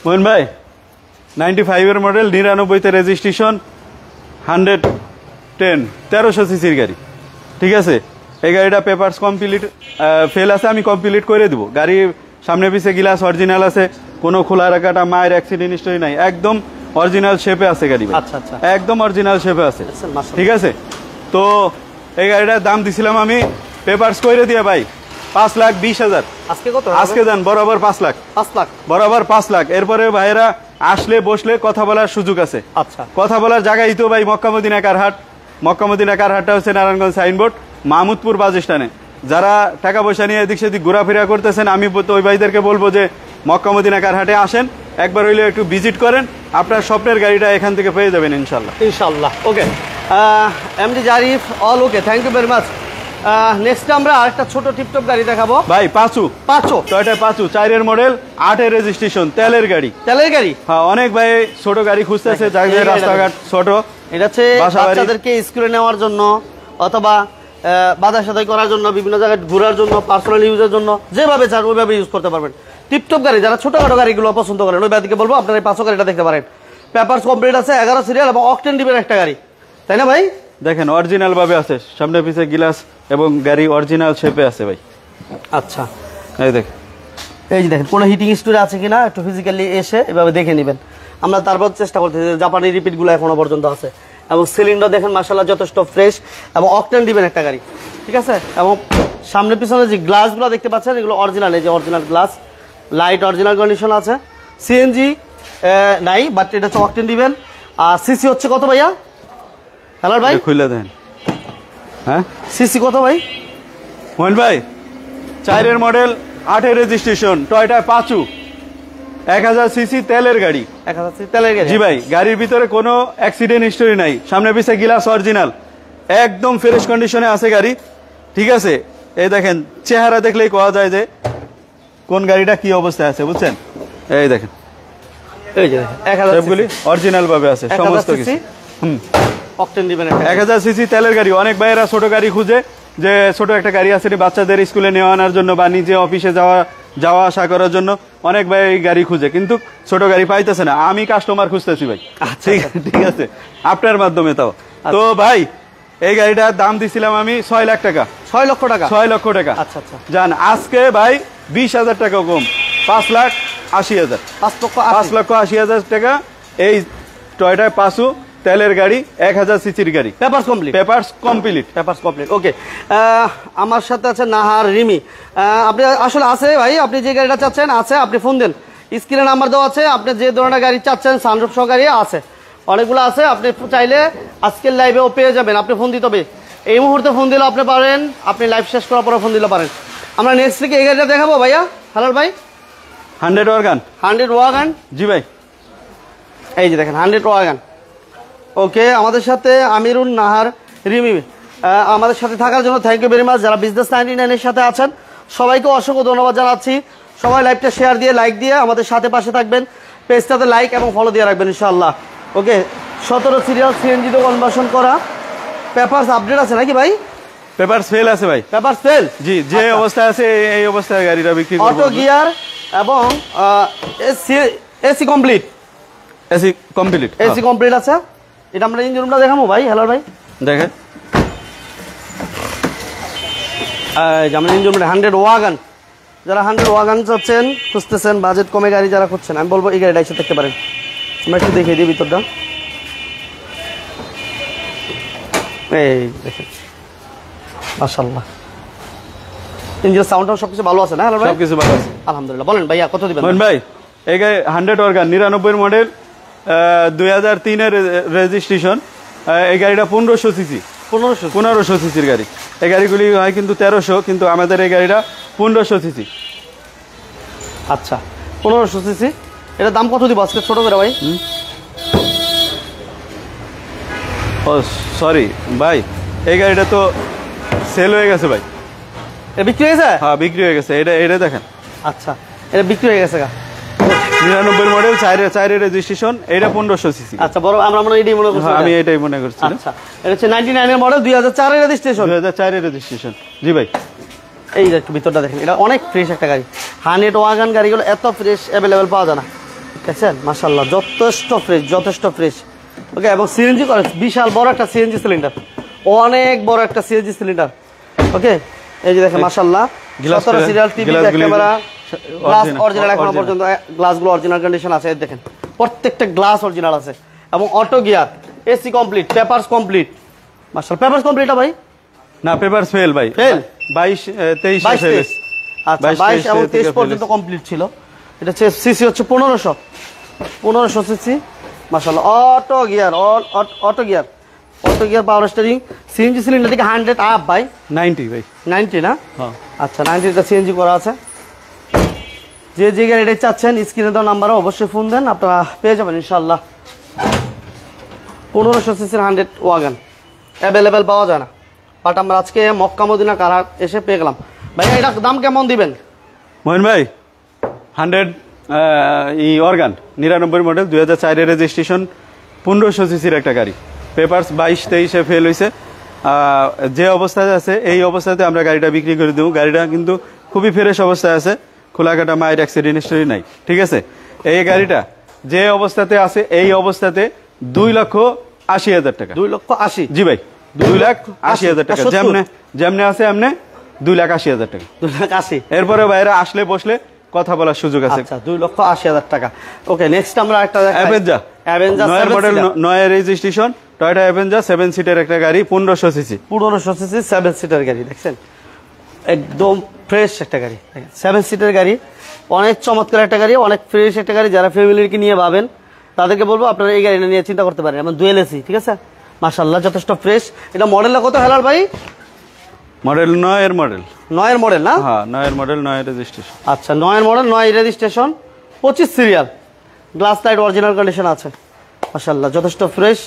মোহন ভাই, 95 এর মডেল, 99 তে রেজিস্ট্রেশন, 110, 1300 সিসির গাড়ি। ঠিক আছে, এই গাড়িটা পেপারস কমপ্লিট ফেল আছে, আমি কমপ্লিট করে দিব। গাড়ি সামনে পিছে গ্লাস অরিজিনাল আছে, কোনো খোলা রাখাটা মায়ের অ্যাক্সিডেন্ট হিস্টরি নাই, একদম অরিজিনাল শেপে আছে গাড়ি। আচ্ছা আচ্ছা, একদম অরিজিনাল শেপে আছে। ঠিক আছে, তো এই গাড়িটার দাম দিছিলাম আমি পেপারস করে দিয়ে ভাই 5,20,000। আজকে কত? আজকে দেন বরাবর 5 লাখ। 5 লাখ বরাবর 5 লাখ। এরপরে ভাইরা আসলে বসলে কথা বলার সুযোগ আছে। আচ্ছা, কথা বলার জায়গায় তো ভাই মক্কা মদিনা কার হাট। মক্কা মদিনা কার হাটটা হচ্ছে নারায়ণগঞ্জ সাইনবোর্ড মাহমুদপুর বাস স্ট্যান্ডে। যারা টাকা পয়সা নিয়ে এদিক সেদিক ঘোরাফেরা করতেছেন, আমি তো ওই ভাইদেরকে বলবো যে মক্কা মদিনা কার হাটে আসেন, একবার হইলে একটু ভিজিট করেন, আপনার স্বপ্নের গাড়িটা এখান থেকে পেয়ে যাবেন ইনশাল্লাহ। ইনশাল্লাহ। Okay, MD Zarif, all okay, thank you very much. Next আমরা আরেকটা ছোট টিপটপ গাড়ি দেখাবো ভাই পাঁচু টয়োটা পাঁচু 4 মডেল 8 রেজিস্ট্রেশন তেলের গাড়ি হ্যাঁ অনেক ভাই ছোট গাড়ি খুঁজতেছে যাদের রাস্তাঘাট ছোট এটা হচ্ছে বাচ্চাদেরকে স্কুলে নেওয়ার জন্য অথবা বাজার সাদাই করার জন্য বিভিন্ন জায়গায় ঘোরার জন্য পার্সোনাল ইউজের জন্য যেভাবে চান ওইভাবে ইউজ করতে পারবেন টিপটপ গাড়ি যারা ছোটখাটো গাড়িগুলো পছন্দ করেন ওই দিকে বলবো আপনারা এই পাঁচশো গাড়িটা দেখতে পারেন পেপারস কমপ্লিট আছে 11 সিরিয়াল এবং অকটেন ডিবের একটা গাড়ি তাই না ভাই দেখেন অরিজিনাল ভাবে আছে সামনে পিছে গ্লাস এবং গাড়ি অরিজিনাল শেপে আছে ভাই আচ্ছা এই দেখেন এই যে দেখেন কোনো হিটিং স্টোরি আছে কিনা একটু ফিজিক্যালি এসে এভাবে দেখে নেবেন আমরা তারপর চেষ্টা করতেছি জাপানি রিপিটগুলো এখনো পর্যন্ত আছে এবং সিলিন্ডার দেখেন মাশাআল্লাহ যথেষ্ট ফ্রেশ এবং অকটেন ডিবেন একটা গাড়ি ঠিক আছে এবং সামনে পিছনে যে গ্লাসগুলো দেখতে পাচ্ছেন এগুলো অরিজিনাল এই যে original glass light original condition আছে সিএনজি নাই বাট এটা হচ্ছে অকটেন ডিবেন আর সিসি হচ্ছে কত ভাইয়া হ্যালো ভাই খুলে দেন হ্যাঁ সিসি কত ভাই মোহন ভাই 4 মডেল 8 রেজিস্ট্রেশন টয়োটা পাঁচু 1000 সিসি তেলের গাড়ি 1000 সিসি তেলের গাড়ি জি ভাই গাড়ির ভিতরে কোনো অ্যাক্সিডেন্ট হিস্টরি নাই সামনে পিছে গ্লাস অরিজিনাল একদম ফ্রেশ কন্ডিশনে আছে গাড়ি ঠিক আছে এই দেখেন চেহারা দেখলেই কোয়া যায় যে কোন গাড়িটা কি অবস্থায় আছে বুঝছেন এই দেখেন এই যে 1000 সবগুলি অরিজিনাল ভাবে আছে সমস্ত কিছু অকটেন ডিবেন 1000 সিসি তেলের গাড়ি অনেক ভাইয়েরা ছোট গাড়ি খুঁজে যে ছোট একটা গাড়ি আছে বাচ্চাদের স্কুলে নিয়ে আনার জন্য বা নিজে অফিসে যাওয়া আসা করার জন্য অনেক ভাই গাড়ি খুঁজে কিন্তু ছোট গাড়ি পাইতেছে না আমি কাস্টমার খুঁজতেছি ভাই ঠিক আছে আপনার মাধ্যমে তাও তো ভাই এই গাড়িটার দাম দিছিলাম আমি 6 লাখ টাকা 6 লক্ষ টাকা 6 লক্ষ টাকা আচ্ছা আচ্ছা জান আজকে ভাই 20,000 টাকা কম 5,80,000 5,80,000 টাকা এই টয়োটা পাঁচু তেলের গাড়ি 1000 সিসির গাড়ি পেপারস কমপ্লিট ওকে আমার সাথে আছে নাহার রিমি আপনি আসলে আছে ভাই আপনি যে গাড়িটা চাচ্ছেন আছে আপনি ফোন দেন স্ক্রিনে নাম্বার দেওয়া আছে আপনি যে ধরনের গাড়ি চাচ্ছেন সানরুফ সহ গাড়ি আছে অনেকগুলো আছে আপনি চাইলে আজকের লাইভেও পেয়ে যাবেন আপনি ফোন দিতে হবে এই মুহূর্তে ফোন দিলে আপনি পারেন আপনি লাইভ শেষ করার পরে ফোন দিলে পারেন আমরা নেক্সট উইকে এই গাড়িটা দেখাবো ভাইয়া হ্যালো ভাই 100 ওয়াগন জি ভাই এই যে দেখেন 100 ওয়াগন ওকে আমাদের সাথে আমিরুন নাহার রিমি আমাদের সাথে থাকার জন্য থ্যাংক ইউ ভেরি মাচ যারা বিজনেস 99 এর সাথে আছেন সবাইকে অসংখ্য ধন্যবাদ জানাচ্ছি সবাই লাইভটা শেয়ার দিয়ে লাইক দিয়ে আমাদের সাথে পাশে থাকবেন পেজটাতে লাইক এবং ফলো দিয়ে রাখবেন ইনশাআল্লাহ ওকে 17 সিরিয়াল সিএনজি তে কনভার্সন করা পেপারস আপডেট আছে নাকি ভাই পেপারস ফেল আছে ভাই পেপারস ফেল জি যে অবস্থায় আছে এই অবস্থায় গাড়িটা বিক্রি করব অটো গিয়ার এবং এসি কমপ্লিট আছে এটা আমরা ইঞ্জিন রুমটা দেখাবো ভাই হ্যালো ভাই দেখেন আমরা ইঞ্জিন রুমটা 100 ওয়াগন যারা 100 ওয়াগন চাচ্ছেন খুঁজতেছেন বাজেট কমে গাড়ি যারা খুঁজছেন আমি বলবো এই গাড়িটা এসে দেখতে পারেন আমরা একটু দেখিয়ে দিই ভিতরটা এই দেখেন মাশাআল্লাহ ইঞ্জিন সাউন্ডটাও সবকিছু ভালো আছে না হ্যালো ভাই সবকিছু ভালো আছে আলহামদুলিল্লাহ বলেন ভাইয়া কত দিবেন ভাই এই গাড়ি 100 ওয়াগন 99 মডেল 2003 এর রেজিস্ট্রেশন এই গাড়িটা 1500 সিসি 1500 সিসির গাড়ি এই গাড়িগুলি হয় কিন্তু 1300 কিন্তু আমাদের এই গাড়িটা 1500 সিসি আচ্ছা 1500 সিসি এটা দাম কত দিব আজকে ছোট করে ভাই ও সরি ভাই এই গাড়িটা তো সেল হয়ে গেছে ভাই এটা বিক্রি হয়ে গেছে হ্যাঁ বিক্রি হয়ে গেছে এটা দেখেন আচ্ছা এটা বিক্রি হয়ে গেছে 99 মডেল 4 রেজিস্ট্রেশন এটা 1500 সিসি আচ্ছা বড় আমরা মনে এটাই মনে করছি আমি এটাই মনে করছি আচ্ছা এটা হচ্ছে 99 এর মডেল 2004 এর রেজিস্ট্রেশন 2004 এর রেজিস্ট্রেশন জি ভাই এই যে একটু ভিতরটা দেখেন এটা অনেক ফ্রেশ একটা গাড়ি 100 ওয়াগন গাড়িগুলো এত ফ্রেশ अवेलेबल পাওয়া যায় না দেখছেন মাশাআল্লাহ যথেষ্ট ফ্রেশ ওকে এবং সিএনজি করে বিশাল বড় একটা সিএনজি সিলিন্ডার অনেক বড় একটা সিএনজি সিলিন্ডার ওকে এই যে দেখেন মাশাআল্লাহ 17 serial TV camera glass original এখন পর্যন্ত গ্লাসগুলো অরিজিনাল কন্ডিশন আছে দেখেন প্রত্যেকটা গ্লাস অরিজিনাল আছে এবং auto gear AC complete papers complete মাশাআল্লাহ পেপারস কমপ্লিট ভাই না পেপারস ফেল ভাই ফেল 22 23 ফেল আচ্ছা 22 এবং 23 পর্যন্ত কমপ্লিট ছিল এটা হচ্ছে সিসি হচ্ছে 1500 সিসি মাশাআল্লাহ auto gear power steering CNG cylinder থেকে 100 আপ ভাই 90 ভাই 90 না হ্যাঁ আচ্ছা 90 টা সিএনজি করা আছে যে গাড়িটা চাচ্ছেন স্ক্রিনে দেওয়া নাম্বারে অবশ্যই ফোন দেন আপনারা পেয়ে যাবেন ইনশাআল্লাহ 1500 সিসির 100 ওয়াগন अवेलेबल পাওয়া যায় না বাট আমরা আজকে মক্কা মদিনা কার এসে পেয়ে গেলাম। ভাইয়া এটা দাম কেমন দিবেন? মোহন ভাই 100 অর্গান 99 মডেল 2004 রেজিস্ট্রেশন 1500 সিসির একটা গাড়ি, পেপারস 22-23 ফেল হয়েছে। যে অবস্থায় আছে এই অবস্থাতে আমরা গাড়িটা বিক্রি করে দেবো। গাড়িটা কিন্তু খুবই ফ্রেশ অবস্থায় আছে, খোলাকাটা মায়ের অ্যাক্সিডেন্ট হিস্টরি নাই, ঠিক আছে। এই গাড়িটা যে অবস্থাতে আছে এই অবস্থাতে 2,80,000 টাকা। 2,80,000? জি ভাই, 2,80,000 টাকা। যেমনে আছে এমনে 2,80,000 টাকা। 2,80,000। এরপরে বাইরে আসলে বসলে কথা বলার সুযোগ আছে। আচ্ছা, 2,80,000 টাকা। ওকে, নেক্সট আমরা একটা অ্যাভেঞ্জার 9 রেজিস্ট্রেশন টয়োটা অ্যাভেঞ্জার 7 সিটের একটা গাড়ি, 1500 সিসি। 1500 সিসি 7 সিটার গাড়ি, দেখছেন একদম ফ্রেশ একটা গাড়ি। 7 সিটার গাড়ি, অনেক চমৎকার একটা গাড়ি, অনেক ফ্রেশ একটা গাড়ি। যারা ফ্যামিলিকে নিয়ে ভাবেন তাদেরকে বলবো আপনারা এই গাড়িটা নিয়ে চিন্তা করতে পারেন। এবং ডুয়েল এসি, ঠিক আছে, মাশাআল্লাহ যথেষ্ট ফ্রেশ। এটা মডেলটা কত হেলাল ভাই? Model 9 model. 9 মডেল না? হ্যাঁ 9 মডেল 9 রেজিস্ট্রেশন। আচ্ছা, 9 model 9 registration, 25 serial, glass light original condition আছে, মাশাআল্লাহ যথেষ্ট fresh,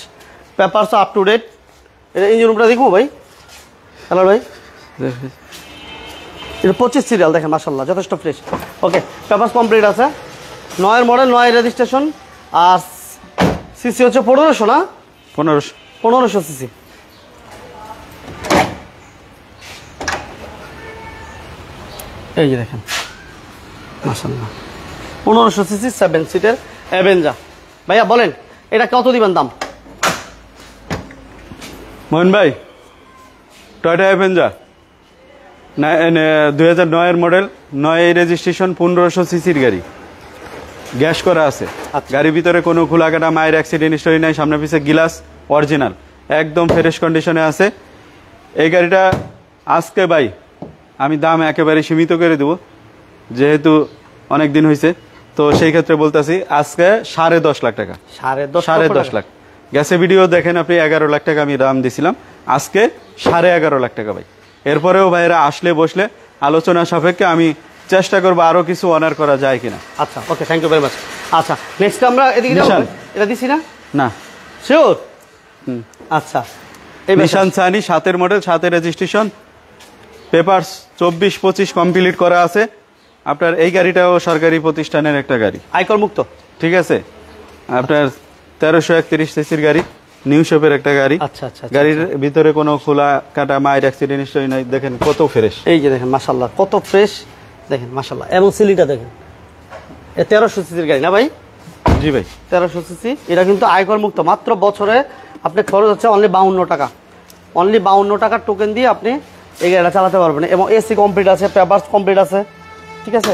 papers up to date. এটা ইঞ্জিন রুমটা দেখবো ভাই হেলাল ভাই? এটা 25 সিরিয়াল, দেখেন মাশাআল্লাহ যথেষ্ট ফ্রেশ। ওকে, পেপারস কমপ্লিট আছে। 9 মডেল 9 রেজিস্ট্রেশন, আর সিসি হচ্ছে 1500 না? 1500 সিসি। এই যে দেখেন মাশাআল্লাহ 1500 সিসি 7 সিটের অ্যাভেঞ্জার। ভাইয়া বলেন এটা কত দিবেন দাম? মোহন ভাই টয়োটা অ্যাভেঞ্জার 2009 মডেল 9 রেজিস্ট্রেশন 1500 সিসির গাড়ি, গ্যাস করা আছে। গাড়ির ভিতরে কোনো খোলাকাটা মায়ের অ্যাক্সিডেন্ট হিস্টরি নাই, সামনে পিছে গ্লাস অরিজিনাল, একদম ফ্রেশ কন্ডিশনে আছে। এই গাড়িটা আজকে ভাই আমি দাম একেবারে সীমিত করে দেবো, যেহেতু অনেক দিন হয়েছে, তো সেই ক্ষেত্রে বলতেছি আজকে 10.5 লাখ টাকা। 10.5 লাখ। গ্যাসে ভিডিও দেখেন আপনি 11 লাখ টাকা আমি দাম দিছিলাম, আজকে 11.5 লাখ টাকা ভাই। এরপরেও ভাইরা আসলে বসলে আলোচনা সাপেক্ষে আমি চেষ্টা করবো আরো কিছু অনার করা যায় কিনা। আচ্ছা, okay, thank you very much. আচ্ছা, নেক্সট আমরা এদিকে যাব। এটা দিছি না? না, শিওর? আচ্ছা, এই Nissan Sunny 7 model 7 registration, papers 24-25 complete করা আছে। আপনার এই গাড়িটাও সরকারি প্রতিষ্ঠানের একটা গাড়ি, আয়কর মুক্ত, ঠিক আছে। আপনার 1331 সিসির গাড়ি, নিউ শেপের একটা গাড়ি। আচ্ছা আচ্ছা, গাড়ির ভিতরে কোনো খোলা কাটা মায়ের অ্যাক্সিডেন্ট হিস্টরি নাই, দেখেন কত ফ্রেশ। এই যে দেখেন মাশাআল্লাহ কত ফ্রেশ, দেখেন মাশাআল্লাহ। এবং সিলিটা দেখেন, এ 1300 সিসির গাড়ি না ভাই? জি ভাই, 1300 সিসি। এটা কিন্তু আয়কর মুক্ত, মাত্র বছরে আপনার খরচ হচ্ছে অনলি 52 টাকা। অনলি 52 টাকার টোকেন দিয়ে আপনি এই গাড়িটা চালাতে পারবেন। এবং এসি কমপ্লিট আছে, পেপারস কমপ্লিট আছে, ঠিক আছে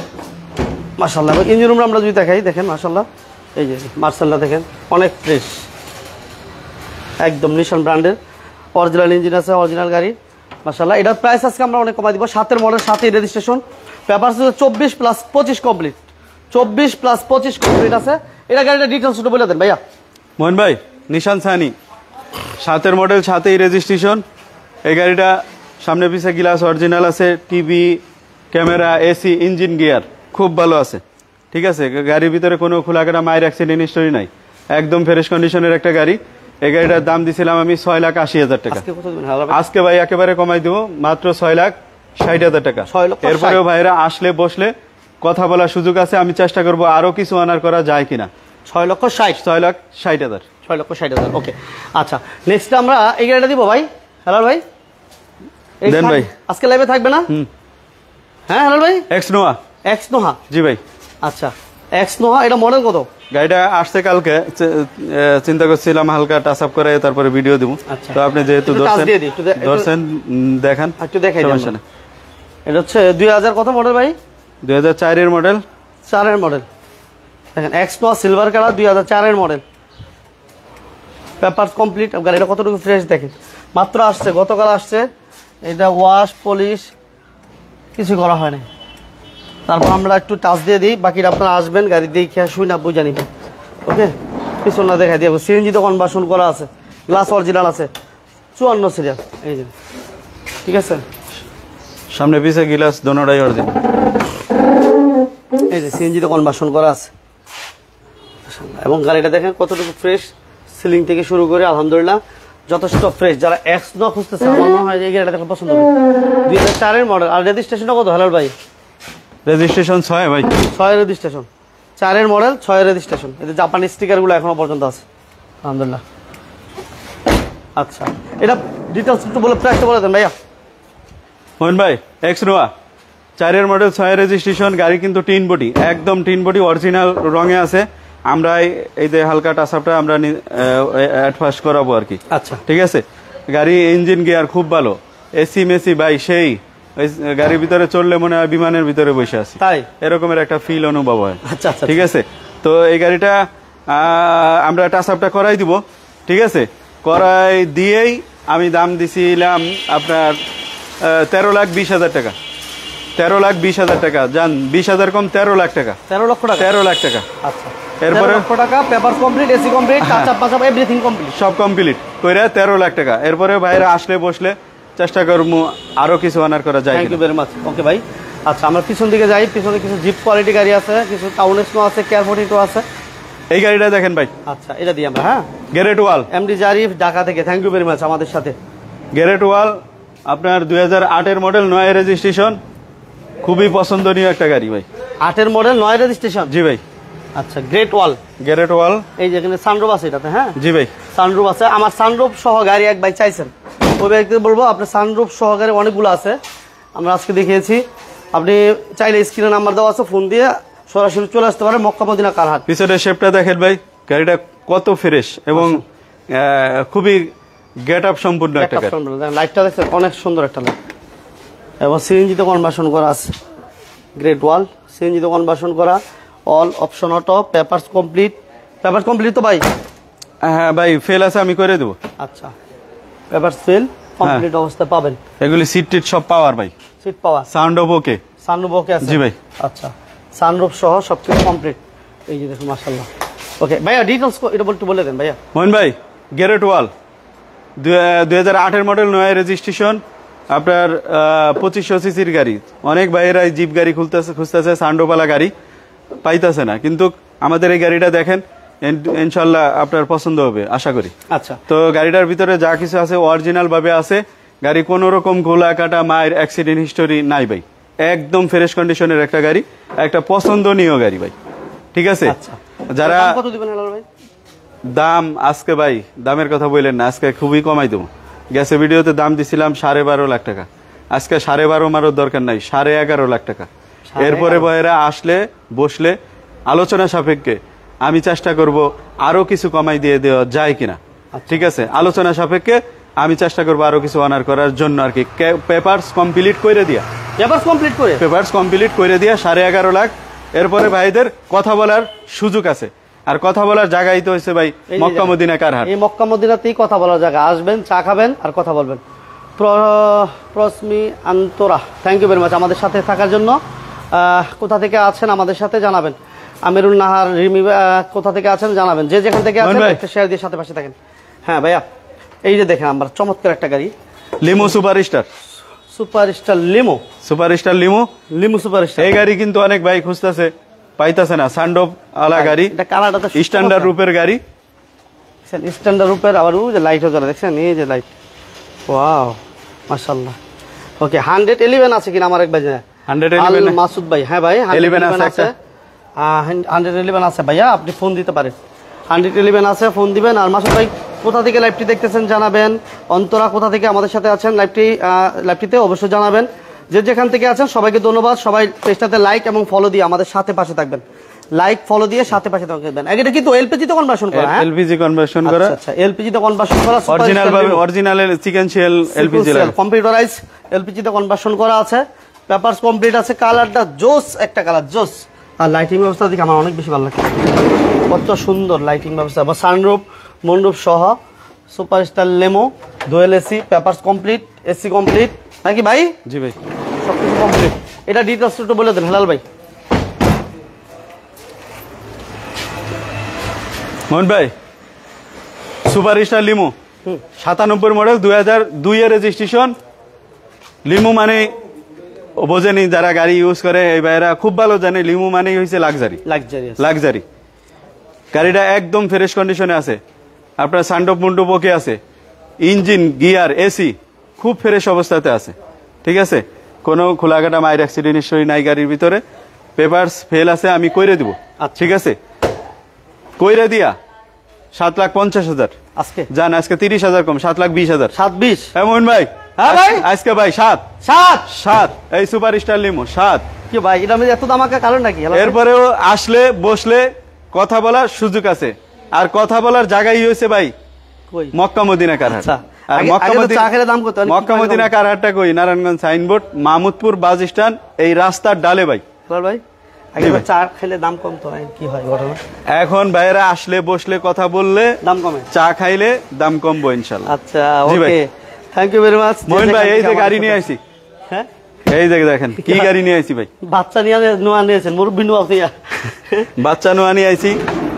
মাশাআল্লাহ। এবং ইঞ্জিন রুমটা আমরা যদি দেখাই, দেখেন মাশাআল্লাহ, এই যে মার্শাল্লাহ দেখেন অনেক ফ্রেশ, একদম নিশান ব্র্যান্ডের অরিজিনাল ইঞ্জিন আছে, অরিজিনাল গাড়ি মাশাআল্লাহ। এটার প্রাইস আজকে আমরা অনেক কমাই দিব। 7 model 7 registration, papers 24+25 complete, 24+25 complete আছে। এটা গাড়িটা ডিটেলস একটু বলে দেন ভাইয়া। মোহন ভাই নিশান সানি 7 মডেল 7 রেজিস্ট্রেশন, এই গাড়িটা সামনে পিছে গ্লাস অরিজিনাল আছে, TV, camera, AC, engine, gear খুব ভালো আছে, ঠিক আছে। গাড়ির ভিতরে কোনো খোলাকাটা মায়ের অ্যাক্সিডেন্ট হিস্টরি নাই, একদম ফ্রেশ কন্ডিশনের একটা গাড়ি। এই গাড়িটার দাম দিছিলাম আমি 6,80,000 টাকা। আজকে ভাই একেবারে কমাই দিব, মাত্র 6,60,000 টাকা। এরপরেও ভাইরা আসলে বসলে কথা বলার সুযোগ আছে, আমি চেষ্টা করবো আরো কিছু অনার করা যায় কিনা। 6,60,000। 6,60,000, ওকে। আচ্ছা, নেক্সট আমরা এই গাড়িটা দিব ভাই। হেলাল ভাই দেন ভাই, আজকে লাইভে থাকবে না? হ্যাঁ হেলাল ভাই, এক্স নোহা। এক্স নোহা? জি ভাই। আচ্ছা, এক্স নোহা, এটা মডেল কত? গাড়িটা আসছে কালকে, চিন্তা করছিলাম হালকা টাচ আপ করে তারপরে ভিডিও দিব। তো আপনি যেহেতু ধরছেন দেখান, একটু দেখাই। এটা হচ্ছে 2000 কত মডেল ভাই? 2004 এর মডেল। 4 এর মডেল, দেখেন এক্স নোহা সিলভার কালার, 2004 এর মডেল, পেপারস কমপ্লিট। গাড়িটা কতটুকু ফ্রেশ দেখেন, মাত্র আসছে, গতকাল আসছে। এটা ওয়াশ পলিশ কিছু করা হয় না। তারপর আমরা একটু টাচ দিয়ে দিই, বাকিটা আপনারা আসবেন গাড়ি দেখে শুই না বুঝা নিবেন। ওকে, পিছনটা দেখাই দিয়ে সিএনজি তো কনভার্সন করা আছে, গ্লাস অরিজিনাল আছে, 54 সিরিয়াল, এই যে ঠিক আছে। সামনে পিছে গ্লাস দোনোটাই অরিজিনাল, এই যে সিএনজি তো কনভার্সন করা আছে। এবং গাড়িটা দেখেন কতটুকু ফ্রেশ, সিলিং থেকে শুরু করে আলহামদুলিল্লাহ যথেষ্ট ফ্রেশ। যারা এক্স ন খুঁজতেছে আমার মনে হয় এই গাড়িটা দেখলে পছন্দ হবে। 2004 এর মডেল। আর রেজিস্ট্রেশনটা কত হেলাল ভাই? রেজিস্ট্রেশন 6 ভাই, 6 রেজিস্ট্রেশন, 4 এর মডেল, 6 রেজিস্ট্রেশন। এতে জাপানি স্টিকার গুলো এখনো পর্যন্ত আছে আলহামদুলিল্লাহ। আচ্ছা, এটা ডিটেলস একটু বলে প্রাইসটা বলে দেন ভাইয়া। মোহন ভাই এক্স নোয়া 4 এর মডেল, 6 রেজিস্ট্রেশন, গাড়ি কিন্তু টিন বডি, একদম টিন বডি অরিজিনাল রঙে আছে। আমরা এই যে হালকা টাচআপটা আমরা অ্যাডভান্স করাবো আর কি। আচ্ছা ঠিক আছে, গাড়ি ইঞ্জিন গিয়ার খুব ভালো, এসি মেসি ভাই সেই, গাড়ির ভিতরে চললে মনে হয় বিমানের ভিতরে বসে আছি, তাই এরকমের একটা ফিল অনুভব হয়। আচ্ছা আচ্ছা, ঠিক আছে, তো এই গাড়িটা আমরা টাচআপটা করাই দিব। ঠিক আছে, করাই দিয়েই আমি দাম দিছিলাম আপনার 13,20,000 টাকা। 13,20,000 টাকা, জান 20,000 কম, 13 লাখ টাকা। 13 লক্ষ টাকা? 13 লাখ টাকা। আচ্ছা, এরপরে 13 লক্ষ টাকা, paper complete, AC complete, touch up পাচআপ এভরিথিং কমপ্লিট, সব কমপ্লিট কইরা 13 লাখ টাকা। এরপরে বাইরে আসলে বসলে চেষ্টা করবো আরো কিছু অনার করা যায়। Thank you very much. Okay ভাই, আচ্ছা আমরা পিছন দিকে যাই। পিছনে কিছু জিপ কোয়ালিটি গাড়ি আছে, কিছু টাউন এসনো আছে, কেয়ার 42 আছে। এই গাড়িটা দেখেন ভাই, আচ্ছা এটা দিই আমরা। হ্যাঁ, গ্যারেট ওয়াল, এমডি জারিফ ঢাকা থেকে, থ্যাংক ইউ ভেরি মাচ আমাদের সাথে। গ্যারেট ওয়াল আপনার 2008 এর মডেল, 9 রেজিস্ট্রেশন, খুবই পছন্দনীয় একটা গাড়ি ভাই। 8 এর মডেল, 9 রেজিস্ট্রেশন। জি ভাই। আচ্ছা, গ্রেট ওয়াল, গ্যারেট ওয়াল। এই যে এখানে সানরুফ আছে এটাতে। হ্যাঁ জি ভাই, সানরুফ আছে। আমার সানরুফ সহ গাড়ি এক ভাই চাইছেন, ওই ব্যক্তিকে বলবো আপনার সানরুফ সহকারে অনেকগুলো আছে, আমরা আজকে দেখিয়েছি। আপনি চাইলে স্ক্রিনে নাম্বার দেওয়া আছে, ফোন দিয়ে সরাসরি চলে আসতে পারে মক্কা মদিনা কারহাট। পিছনের শেপটা দেখেন ভাই, গাড়িটা কত ফ্রেশ এবং খুবই গেট আপ সম্পূর্ণ একটা গাড়ি। লাইটটা দেখছেন, অনেক সুন্দর একটা লাইট, এবং সিএনজিতে কনভার্সন করা আছে। গ্রেট ওয়াল, সিএনজিতে কনভার্সন করা, all option auto, papers complete. Papers complete তো ভাই? হ্যাঁ ভাই, ফেল আছে আমি করে দেবো। আচ্ছা, পেপারস ফেল কমপ্লিট অবস্থায় পাবেন। এগুলি সিট টিট সব পাওয়ার ভাই, সিট পাওয়া, সাউন্ড অফ ওকে। সানরুফ ওকে আছে? জি ভাই। আচ্ছা, সানরুফ সহ সবকিছু কমপ্লিট। এই যে দেখুন মাশাআল্লাহ। ওকে ভাইয়া, ডিটেইলস এটা একটু বলে দেন ভাইয়া। মোহন ভাই, গ্যারেট ওয়াল 2008 এর মডেল, 9 রেজিস্ট্রেশন, আপনার 2500 সিসির গাড়ি। অনেক ভাইয়েরাই জিপ গাড়ি খুঁজতেছে, সান্ডোপালা গাড়ি পাইতেছে না, কিন্তু আমাদের এই গাড়িটা দেখেন, ইনশাল্লাহ আপনার পছন্দ হবে আশা করি। আচ্ছা, তো গাড়িটার ভিতরে যা কিছু আছে অরিজিনাল ভাবে আছে। গাড়ি কোনো রকম গোলা কাটা মায়ের অ্যাক্সিডেন্ট হিস্টোরি নাই ভাই, একদম ফ্রেশ কন্ডিশনের একটা গাড়ি, একটা পছন্দনীয় গাড়ি ভাই। ঠিক আছে, আচ্ছা। যারা দাম কত দিবেন হেলাল ভাই? দাম আজকে ভাই দামের কথা বললেন না, আজকে খুবই কমাই দেবো। গ্যাসে ভিডিওতে দাম দিছিলাম 12.5 লাখ টাকা, আজকে 12.5 মারোর দরকার নাই, 11.5 লাখ টাকা। এরপরে ভাইয়েরা আসলে বসলে আলোচনা সাপেক্ষে আমি চেষ্টা করব আরো কিছু কমাই দিয়ে দেওয়া যায় কিনা। ঠিক আছে, আলোচনা সাপেক্ষে আমি চেষ্টা করবো আরো কিছু অনার করার জন্য আর কি। পেপারস কমপ্লিট করে দিয়া, পেপারস কমপ্লিট করে, পেপারস কমপ্লিট করে দিয়া 11.5 লাখ। এরপরে ভাইদের কথা বলার সুযোগ আছে, আর কথা বলার জায়গাই তো হচ্ছে ভাই মক্কা মদিনা কারহাট। এই মক্কা মদিনাতেই কথা বলার জায়গা, আসবেন, চা খাবেন আর কথা বলবেন। প্রসমি Antara, thank you very much আমাদের সাথে থাকার জন্য। কোথা থেকে আছেন আমাদের সাথে জানাবেন। আমিরুল নাহার, রিমি, কোথা থেকে আছেন জানাবেন। যে যেখান থেকে আছেন একটা শেয়ার দিয়ে সাথে পাশে থাকেন। হ্যাঁ ভাইয়া, এই যে দেখেন আমরা চমৎকার একটা গাড়ি, limo superstar. Superstar limo, superstar limo, limo superstar. এই গাড়ি কিন্তু অনেক ভাই খুঁজতেছে, পাইতাছে না। সানডোপ আলা গাড়ি, এটা কালারটা স্ট্যান্ডার্ড রূপের গাড়ি, স্ট্যান্ডার্ড রূপের। আবার ওই যে লাইটও জ্বলে, দেখছেন এই যে লাইট, ওয়াও মাশাআল্লাহ। ওকে, 111 আছে কিনা আমার এক ভাই? 111 মাসুদ ভাই। হ্যাঁ ভাই, 111 আছে, 111 আছে ভাইয়া, আপনি ফোন দিতে পারেন। 111 আছে, ফোন দিবেন। আর মাসুদ ভাই কোথা থেকে লাইভটি দেখতেছেন জানাবেন। অন্তরা কোথা থেকে আমাদের সাথে আছেন লাইভটিতে অবশ্যই জানাবেন। যে যেখান থেকে আছেন সবাইকে ধন্যবাদ। সবাই পেজটাতে লাইক এবং ফলো দিয়ে আমাদের সাথে পাশে থাকবেন। লাইক ফলো দিয়ে সাথে পাশে থাকবেন। এটা কিন্তু এলপিজি তে কনভার্সন করা, হ্যাঁ এলপিজি কনভার্সন করা। আচ্ছা, এলপিজি তে কনভার্সন করা, অরিজিনাল ভাবে, অরিজিনাল চিকেন শেল এলপিজি লাগে, কম্পিউটারাইজ এলপিজি তে কনভার্সন করা আছে। পেপারস কমপ্লিট আছে। কালারটা জোস একটা কালার, জোস। আর লাইটিং ব্যবস্থা দেখে আমার অনেক বেশি ভালো লাগে, কত সুন্দর লাইটিং ব্যবস্থা। বা সানরুফ মন্ডুপ সহ সুপারস্টার লেমো, dual AC, papers complete, AC complete নাকি ভাই? জি ভাই, সবকিছু কমপ্লিট। এটা ডিটেইলস একটু বলে দেন হেলাল ভাই। মোহন ভাই, সুপারস্টার লিমো 97 মডেল, 2002 এর রেজিস্ট্রেশন। লিমো মানে বোঝেনি যারা গাড়ি ইউজ করে, এই ভাইরা খুব ভালো জানে লিমো মানেই হয়েছে লাক্সারি। লাক্সারি গাড়িটা একদম ফ্রেশ কন্ডিশনে আছে। আপনার সানডোপ মুন্ডোপ ওকে আছে, ইঞ্জিন গিয়ার এসি খুব ফ্রেশ অবস্থাতে আছে, ঠিক আছে, কোনো খোলাঘাটা মায়ের অ্যাক্সিডেন্ট হিস্টরি নাই গাড়ির ভিতরে, পেপারস ফেল আছে, আমি কইরে দিব, ঠিক আছে, কইরে দিয়া 7,50,000 আজকে জান, আজকে 30,000 কম, 7,20,000। 7-20 এমন ভাই, হ্যাঁ ভাই, আজকে ভাই 7 7 এই সুপার স্টার লিমো 7। কি ভাই এটা আমি এত দামাকা কারণ নাকি? এরপরেও আসলে বসলে কথা বলার সুযোগ আছে, আর কথা বলার জায়গাই হয়েছে ভাই কই? মক্কা মদিনা কারহাট। আচ্ছা, আর আগে তো চা খেলে দাম কত? মক্কা মদিনা কারহাটটা কই? Narayanganj signboard, Mahmudpur bus stand, এই রাস্তার ডালে ভাই। ভাই আগে তো চা খেলে দাম কম তো কি হয় ঘটনা? এখন ভাইরা আসলে বসলে কথা বললে দাম কমে, চা খাইলে দাম কমবো ইনশাআল্লাহ। আচ্ছা okay, thank you very much. Mohin ভাই এই যে গাড়ি নিয়ে আইছি, হ্যাঁ এই যে দেখেন কি গাড়ি নিয়ে আইছি ভাই। বাচ্চা নিয়ে নোয়া নিয়েছেন, মুরব্বি নোয়া দিয়া বাচ্চা নোয়া নিয়ে আইছি,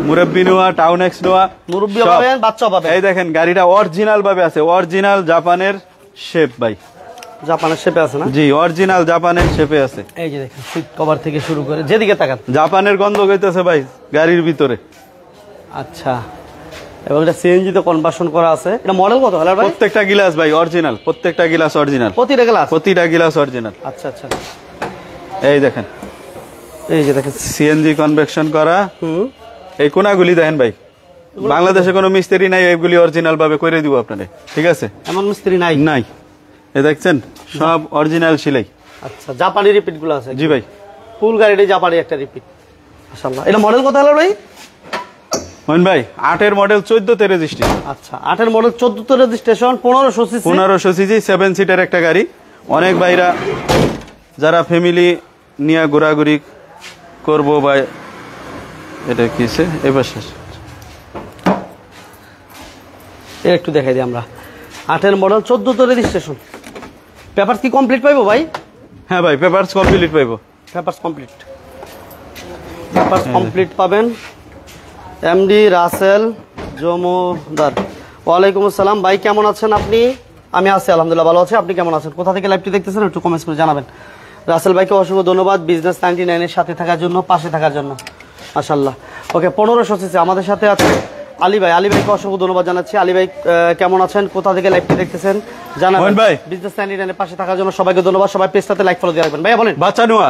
মুরব্বি নোয়া, টাউন এক্স নোয়া, মুরব্বি পাবেন বাচ্চা পাবেন। এই দেখেন গাড়িটা অরিজিনাল ভাবে আছে, অরিজিনাল জাপানের শেপ ভাই, জাপানের শেপে আছে না? জি অরিজিনাল জাপানের শেপে আছে। এই যে দেখেন সিট কভার থেকে শুরু করে যেদিকে তাকান জাপানের গন্ধ হইতেছে ভাই গাড়ির ভিতরে। আচ্ছা, এবং এটা সিএনজি তে কনভার্সন করা আছে। এটা মডেল কত হলো ভাই? প্রত্যেকটা গ্লাস ভাই অরিজিনাল, প্রত্যেকটা গ্লাস অরিজিনাল, প্রতিটা গ্লাস, প্রতিটা গ্লাস অরিজিনাল। আচ্ছা আচ্ছা, এই দেখেন, এই যে দেখেন সিএনজি কনভার্সন করা। এই কোনাগুলি দেখেন ভাই, বাংলাদেশে কোনো মিস্ত্রি নাই, এগুলি অরিজিনাল ভাবে করে দিব আপনাদের, ঠিক আছে? এমন মিস্ত্রি নাই নাই, এই দেখছেন সব অরিজিনাল সেলাই। আচ্ছা, জাপানি রিপিট গুলো আছে? জি ভাই, ফুল গাড়িতে জাপানি একটা রিপিট, মাশাআল্লাহ। এটা মডেল কত হলো ভাই? মোহন ভাই 8 মডেল 14 রেজিস্ট্রেশন। আচ্ছা, 8 model 14 registration, 1500 CC, 1500 CC, 7 seater একটা গাড়ি। অনেক ভাইরা যারা ফ্যামিলি নিয়ে ঘোরাঘুরি করবো বা এটা কিসে এবার শেষ একটু দেখাই দিই আমরা। 8 মডেল 14 রেজিস্ট্রেশন, পেপারস কি কমপ্লিট পাইবো ভাই? হ্যাঁ ভাই, পেপারস কমপ্লিট পাইবো, পেপারস কমপ্লিট, পেপারস কমপ্লিট পাবেন। এমডি রাসেল জমুদার, ওয়ালাইকুম আসসালাম ভাই, কেমন আছেন আপনি? আমি আছি আলহামদুলিল্লাহ ভালো আছি, আপনি কেমন আছেন? কোথা থেকে লাইভটি দেখতেছেন একটু কমেন্টস করে জানাবেন। রাসেল ভাইকে অসংখ্য ধন্যবাদ বিজনেস 99 এর সাথে থাকার জন্য, পাশে থাকার জন্য, মাশাআল্লাহ। ওকে, 1500 সিসি আমাদের সাথে আছে আলী ভাই। আলী ভাইকে অসংখ্য ধন্যবাদ জানাচ্ছি। আলী ভাই কেমন আছেন? কোথা থেকে লাইভটি দেখতেছেন জানাবেন ভাই। বিজনেস 99 এর পাশে থাকার জন্য সবাইকে ধন্যবাদ। সবাই পেজটাতে লাইক ফলো দিয়ে রাখবেন। ভাইয়া বলেন। বাচ্চা নোয়া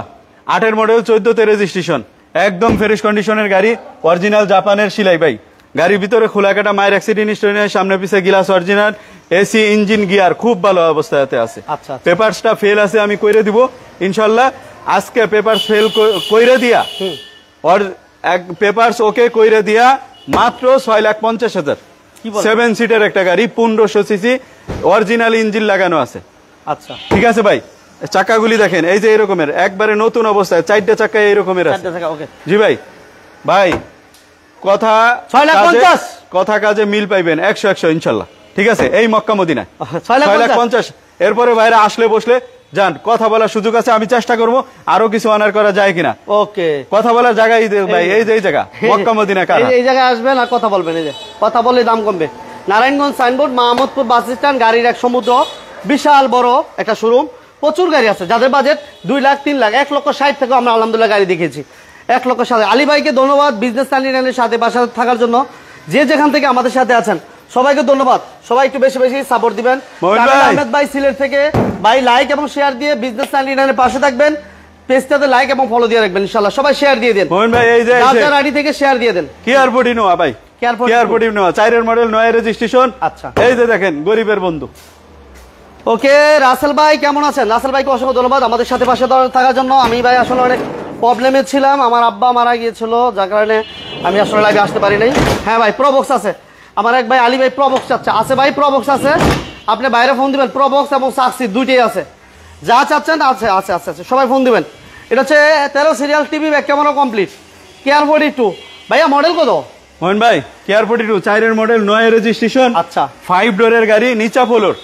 8 মডেল 14 রেজিস্ট্রেশন, একদম ফ্রেশ কন্ডিশনের গাড়ি, অরিজিনাল জাপানের সিলাই ভাই। গাড়ির ভিতরে খোলাকাটা মায়ের অ্যাক্সিডেন্ট হিস্টরি নেই, সামনে পিছে glass original, AC, engine, gear খুব ভালো অবস্থাতে আছে। আচ্ছা, পেপারসটা ফেল আছে, আমি কইরে দিব ইনশাআল্লাহ। আজকে পেপারস ফেল কইরে দিয়া আর এক পেপারস ওকে কইরে দিয়া মাত্র 6,50,000। 7 সিটার একটা গাড়ি, 1500 সিসি, অরিজিনাল ইঞ্জিন লাগানো আছে। আচ্ছা, ঠিক আছে ভাই। চাকাগুলি দেখেন, এই যে এরকমের একবারে নতুন অবস্থায়, 4টা চাকা এরকমের আছে। জি ভাই, ভাই কথা 6,50,000, কথা কাজে মিল পাইবেন 100 ইনশাল্লাহ, ঠিক আছে? এই মক্কা মদিনায় 6,50,000। এরপরে ভাইরা আসলে বসলে যান, কথা বলার সুযোগ আছে, আমি চেষ্টা করব আরো কিছু অনার করা যায় কিনা। ওকে, কথা বলার জায়গায় ভাই এই যে এই জায়গা মক্কা মদিনা কার, এই জায়গায় আসবেন আর কথা বলবেন। এই যে কথা বললে দাম কমবে। Narayanganj signboard, Mahmudpur bus stand, গাড়ির এক সমুদ্র, বিশাল বড় একটা শোরুম, প্রচুর গাড়ি আছে। যাদের বাজেট 2 লাখ 3 লাখ, 1,60,000 থেকে আমরা আলহামদুলিল্লাহ গাড়ি দেখেছি। 1,60,000। আলী ভাইকে ধন্যবাদ বিজনেস 99 সাথে বাসা থাকার জন্য। যে যেখান থেকে আমাদের সাথে আছেন সবাইকে ধন্যবাদ। সবাই একটু বেশি বেশি সাপোর্ট দিবেন। আহমেদ ভাই সিলেট থেকে, ভাই লাইক এবং শেয়ার দিয়ে বিজনেস 99 পাশে থাকবেন। পেজটাতে লাইক এবং ফলো দিয়ে রাখবেন ইনশাআল্লাহ। সবাই শেয়ার দিয়ে দেন। মোহন ভাই এই যে রাজার আইডি থেকে শেয়ার দিয়ে দেন। কেয়ারপোর্টি নোয়া ভাই, কেয়ারপোর্টি নোয়া 4 মডেল 9 রেজিস্ট্রেশন। আচ্ছা, এই যে দেখেন গরিবের বন্ধু। ওকে, রাসেল ভাই কেমন আছেন? রাসেল ভাইকে অসংখ্য ধন্যবাদ আমাদের সাথে পাশে থাকার জন্য। আমি ভাই আসলে অনেক প্রবলেমে ছিলাম, আমার আব্বা মারা গিয়েছিল, যার কারণে আমি আসলে লাইভে আসতে পারি নাই। হ্যাঁ ভাই, প্রবক্স আছে আমার এক ভাই আলী ভাই, প্রবক্স চাচ্ছে। আছে ভাই, প্রবক্স আছে, আপনি বাইরে ফোন দিবেন। প্রবক্স এবং সাকসি দুইটাই আছে, যা চাচ্ছেন আছে আছে আছে আছে, সবাই ফোন দিবেন। এটা হচ্ছে 13 serial TV back camera complete, কেয়ার42 ভাইয়া। মডেল কত মোহন ভাই? কেয়ার42 4 মডেল 9 রেজিস্ট্রেশন। আচ্ছা, 5 ডোরের গাড়ি, নিচা ফ্লোর,